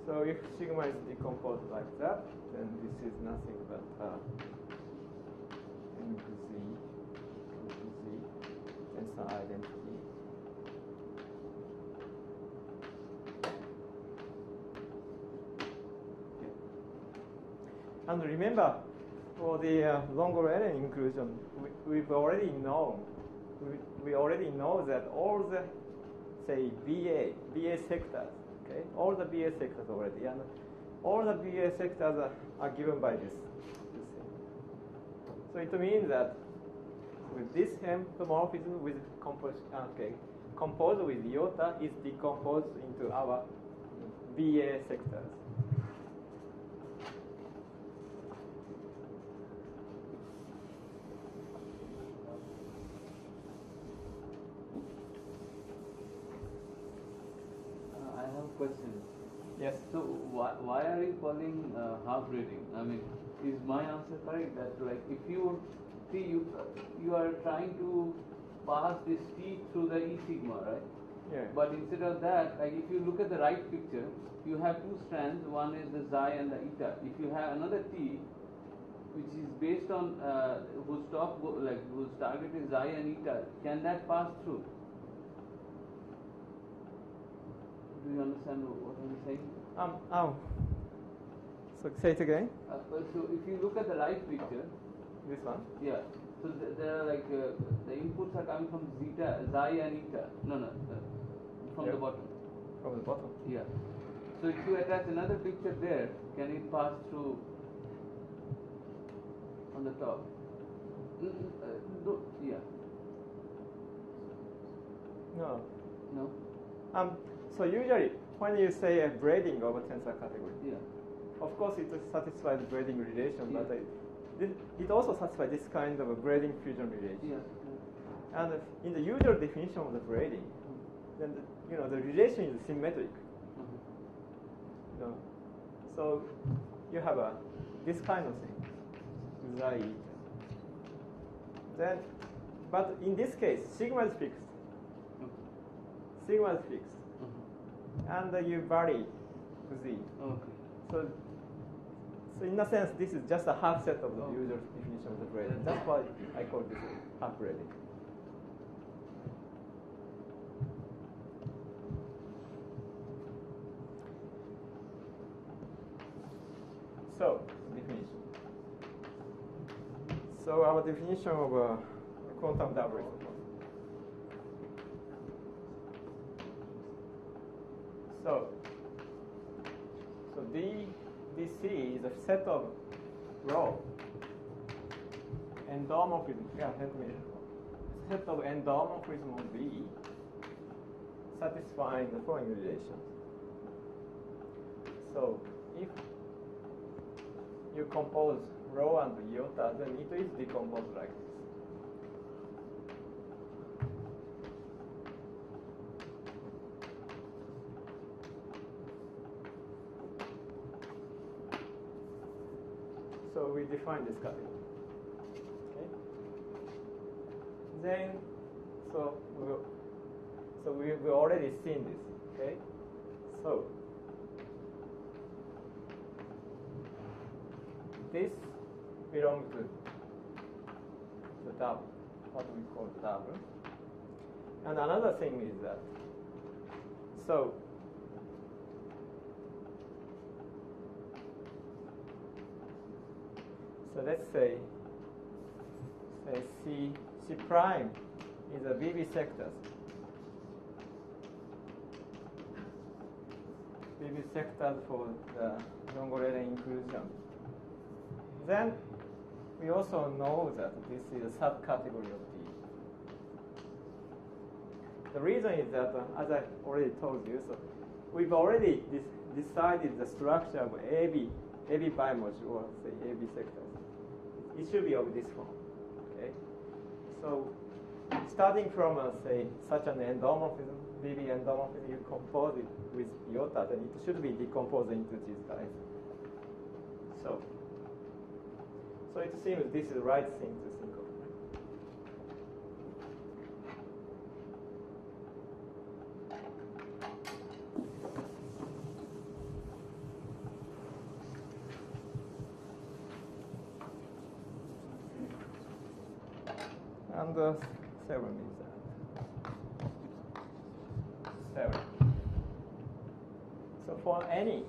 A: So if sigma is decomposed like that, then this is nothing but n to z tensor identity And remember, for the Longo-Lorentz inclusion, we already know that all the, say, BA sectors, okay, all the BA sectors already, and all the BA sectors are given by this thing. So it means that with this homomorphism with composed with iota is decomposed into our BA sectors.
C: I have a question.
A: Yes.
C: So why are you calling half braiding? I mean, is my answer correct? That like if you see you are trying to pass this T through the E sigma, right?
A: Yeah.
C: But instead of that, like if you look at the right picture, you have two strands. One is the xi and the eta. If you have another T, which is based on whose target is xi and eta, can that pass through? Do you understand what I'm saying?
A: So say it again.
C: So if you look at the right picture,
A: This one.
C: yeah. So there are like the inputs are coming from zeta, xi and eta. No, from the bottom.
A: From the bottom.
C: Yeah. So if you attach another picture there, can it pass through on the top? Yeah.
A: No.
C: No.
A: So usually when you say a braiding of a tensor category,
C: Yeah.
A: of course it satisfies the braiding relation,
C: Yeah.
A: but it also satisfies this kind of a braiding fusion relation.
C: Yeah.
A: And in the usual definition of the braiding, then the relation is symmetric. So you have this kind of thing, xi. Then, but in this case, sigma is fixed. Sigma is fixed, and you vary z.
C: Okay.
A: So in a sense, this is just a half set of the usual definition of the braiding. That's why I call this half braiding. So, definition. So our definition of a quantum doublet. So DC is a set of row endomorphism. Yeah, set of endomorphism of B satisfying the following relation. So if you compose rho and iota, then it is decomposed like this. So we define this category. Okay. Then, we've already seen this. Okay. So this belongs to the double, what we call double. And another thing is that, so let's say C prime is a BB sectors. BB sectors for the Longo-Lorentz inclusion. Then we also know that this is a subcategory of D. The reason is that, as I already told you, so we've already decided the structure of AB bimodule, or say AB sectors. It should be of this form. Okay. So starting from say such an endomorphism, BB endomorphism, you compose it with iota, then it should be decomposed into these guys. So it seems this is the right thing to think of. And 7 is that. 7. So for any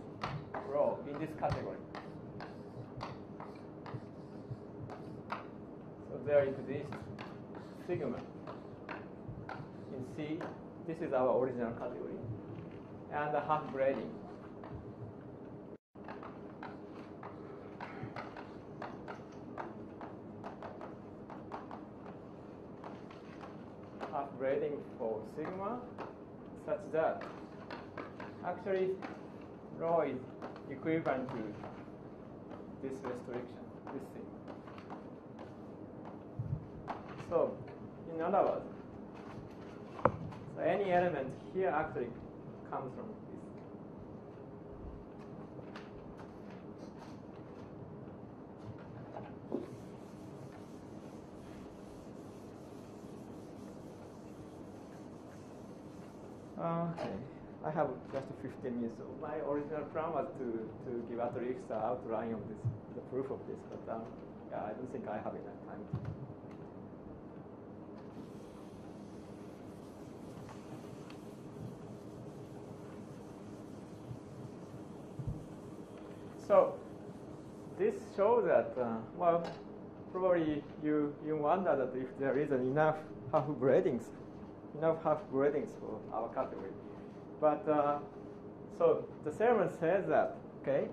A: row in this category, there exists sigma in C. This is our original category, and the half braiding. Half braiding for sigma, such that actually rho is equivalent to this restriction, this thing. So, in other words, so any element here actually comes from this. Okay, I have just 15 minutes. So my original plan was to give at least the outline of this, the proof of this, but yeah, I don't think I have enough time to. So this shows that, well, probably you wonder that if there is enough half braidings for our category. But so the theorem says that, okay,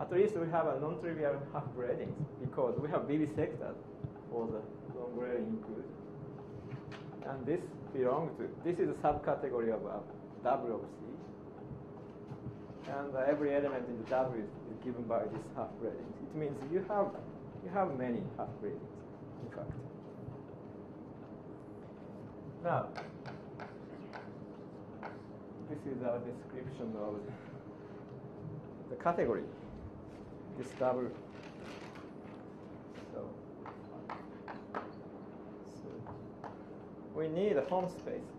A: at least we have a non-trivial half braidings because we have BB sectors for the long-Gray include. And this belongs to, this is a subcategory of W of C. And every element in the W is given by this half braidings. It means you have many half braidings, in fact. Now, this is our description of the category, this W. So we need a home space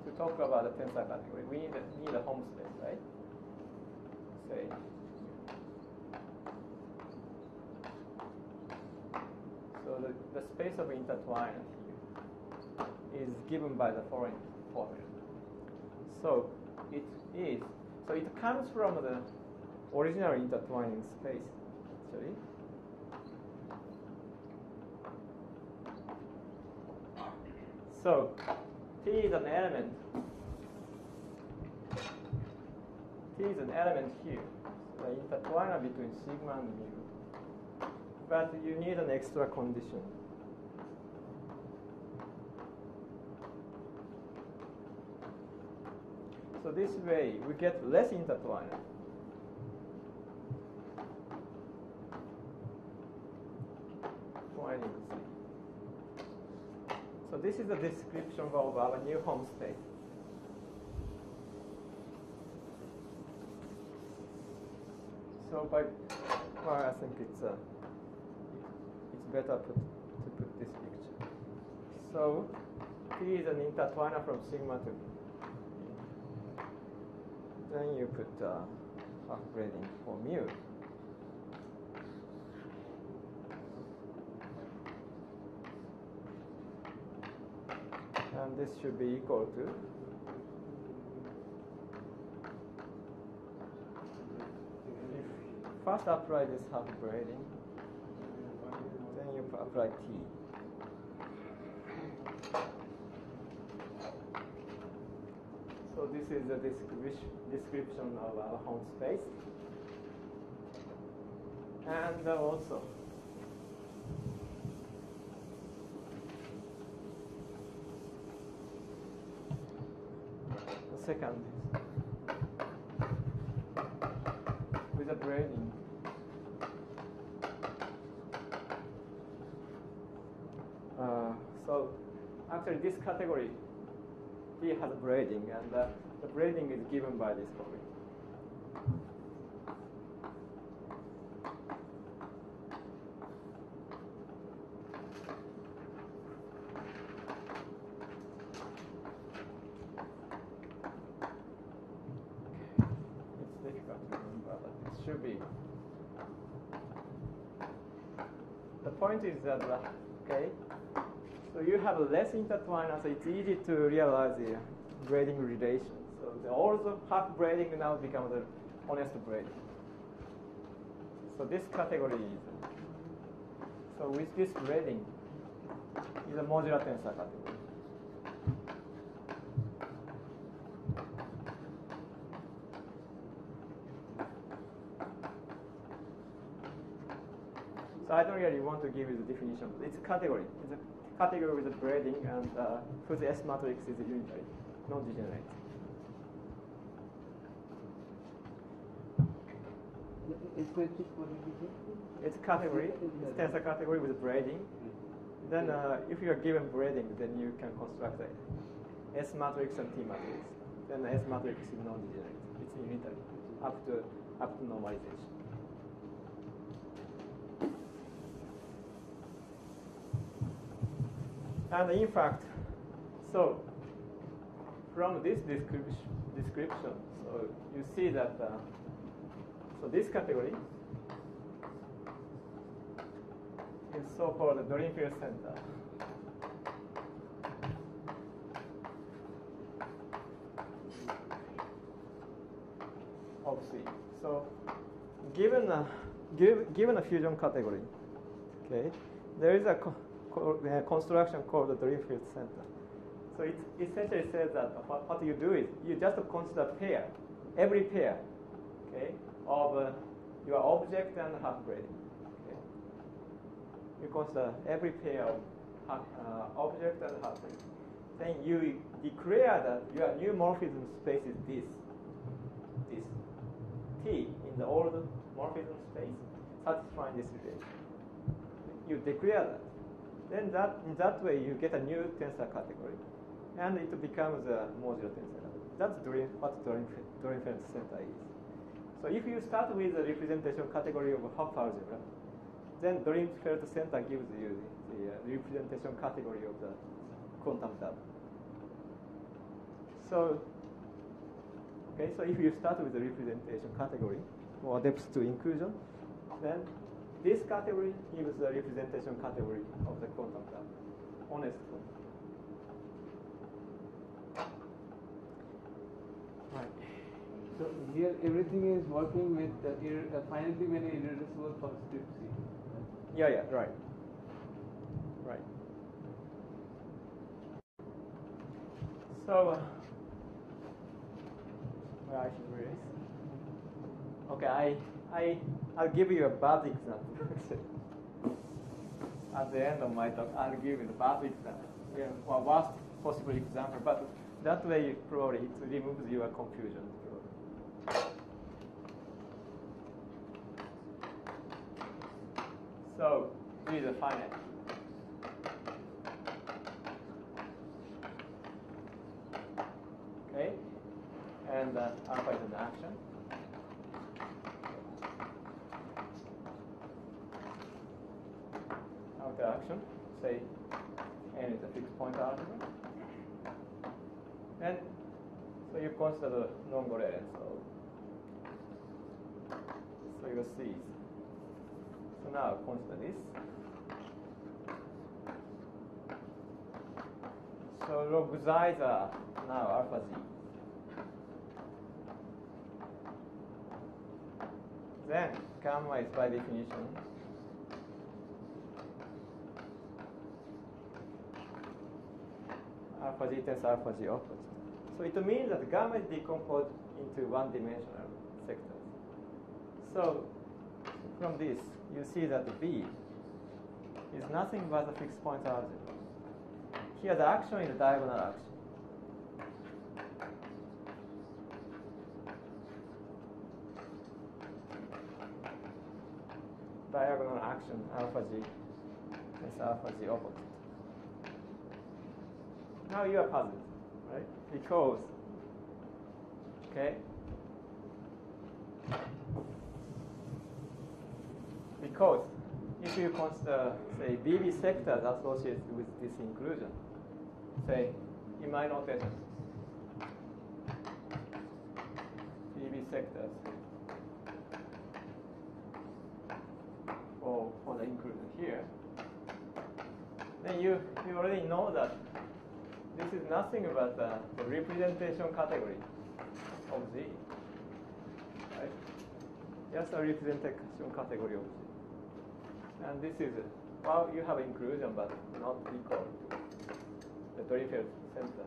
A: to talk about the tensor category. We need a home space, right? Say. So the space of intertwine here is given by the following formula. So it comes from the original intertwining space, actually. So T is an element. T is an element here, the intertwiner between sigma and mu. But you need an extra condition. So this way, we get less intertwiner. So this is the description of our new home space. So I think it's better to put this picture. So T is an intertwiner from sigma to mu. Then you put half braiding for mu. And this should be equal to first apply this half braiding, then you apply T. So this is the description of our home space. And also, the second with the braiding. So actually this category T has braiding, and the braiding is given by this formula. It's difficult to remember, but it should be. The point is that, okay, so you have less intertwiner, so it's easy to realize the braiding relation. So the also half braiding now becomes the honest braiding. So this category is So with this braiding is a modular tensor category. So I don't really want to give you the definition. It's a category. It's a category with a braiding, and whose S matrix is unitary, non-degenerate. It's a category. It's a tensor category with braiding. Then, if you are given braiding, then you can construct the S matrix and T matrix. Then the S matrix is non-degenerate. It's unitary up to normalization. And in fact, so from this description, so you see that so this category is so-called Dorian field center. Of C. So given a fusion category, okay, there is a construction called the Dorian field center. So it essentially says that what you do is you just consider pair, every pair, okay, of your object and half braiding. Okay. You consider every pair of object and half braiding. Then you declare that your new morphism space is this T in the old morphism space, satisfying this relation. You declare that. Then in that way you get a new tensor category, and it becomes a modular tensor category. That's what Dorian field center is. So if you start with the representation category of Hopf algebra, then Dorian field center gives you the representation category of the quantum dot. So so if you start with the representation category or depth to inclusion, then this category gives the representation category of the quantum dot, honest quantum. Right.
C: So here everything is working with finitely many irreducible positive C. Right?
A: Yeah, right. Right. So, where I should read this? Okay, I'll give you a bad example. At the end of my talk, I'll give you the bad example. Yeah, well, worst possible example, but that way probably it removes your confusion. So, this is a finite. Okay, and alpha is an action. Outer action, say n is a fixed point algebra. And so you consider the non-Goerelian, so you see. So now consider this. So log xi's are now alpha z. Then gamma is by definition alpha z tensor alpha z opposite. So it means that gamma is decomposed into one-dimensional sectors. So from this, you see that B is nothing but a fixed point algebra. Here the action is a diagonal action. Diagonal action alpha g is alpha g opposite. Now you are puzzled, right? Because, because if you consider, say, BB sectors associated with this inclusion, say, in my notation, BB sectors for the inclusion here, then you already know that this is nothing but the representation category of Z, right? Just a representation category of Z. And this is well, you have inclusion, but not equal to the Dirichlet center.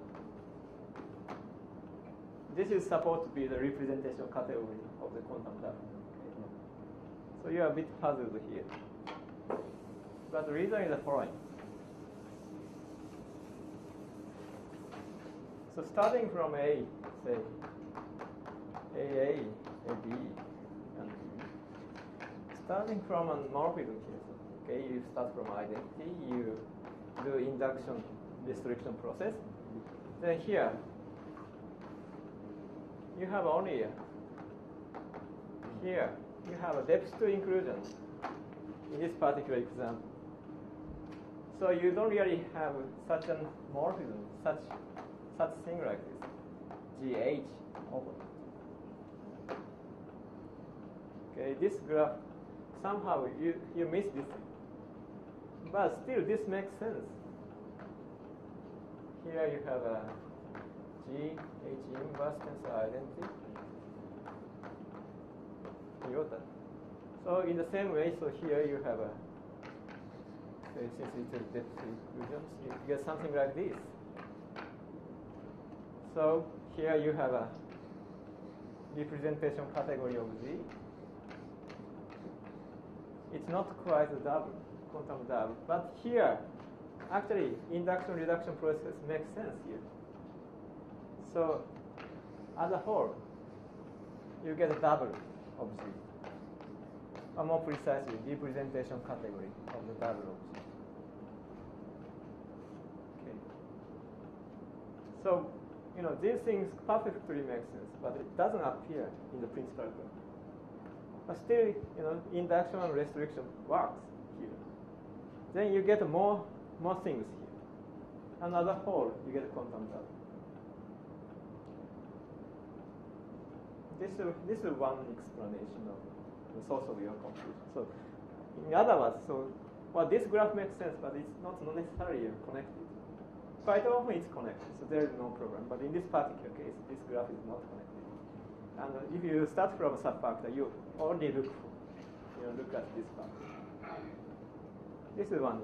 A: This is supposed to be the representation category of the quantum data. Okay. So you are a bit puzzled here. But the reason is the following. So starting from A, say AA, AB, and B. Starting from a morphism here, okay, you start from identity, you do induction restriction process. Then here, you have only here you have a depth to inclusion in this particular example. So you don't really have such a morphism, such thing like this, GH over. Okay, this graph somehow you miss this thing, but still this makes sense. Here you have a GH inverse tensor identity iota. So in the same way, so here you have a, since it's a depth inclusion, you get something like this. So here you have a representation category of Z. It's not quite a double, quantum double, but here, actually, induction reduction process makes sense here. So, as a whole, you get a double of Z. Or more precisely, representation category of the double of Z. Okay. So, these things perfectly make sense, but it doesn't appear in the principal graph. But still, induction and restriction works here. Then you get more things here. And as a whole, you get a quantum double. This is one explanation of the source of your confusion. So, in other words, this graph makes sense, but it's not necessarily connected. Quite often it's connected, so there is no problem. But in this particular case, this graph is not connected. And if you start from a subfactor, you only look at this factor. This is one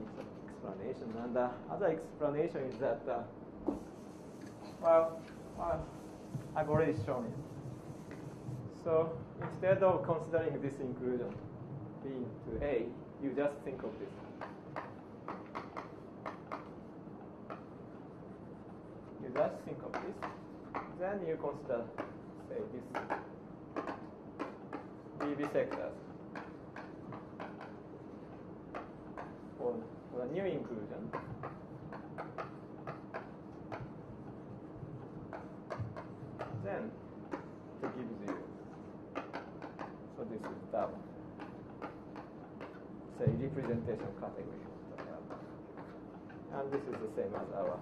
A: explanation, and the other explanation is that, I've already shown it. So instead of considering this inclusion being to A, you just think of this. You just think of this. Then you consider, say, this BB sectors for the new inclusion. Then it gives you, so this is double, say, representation category of the double. And this is the same as our.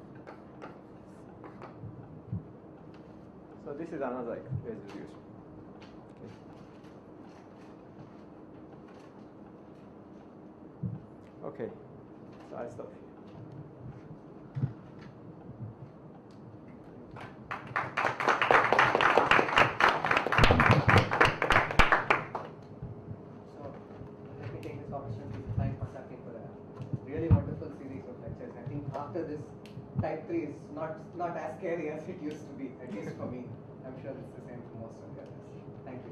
A: So this is another resolution. Okay, so I stop here.
F: So let me take this opportunity to thank Masaki for a really wonderful series of lectures. I think after this, type 3 is not as scary as it used to be, at least for me. I'm sure it's the same for most of the others. Thank you.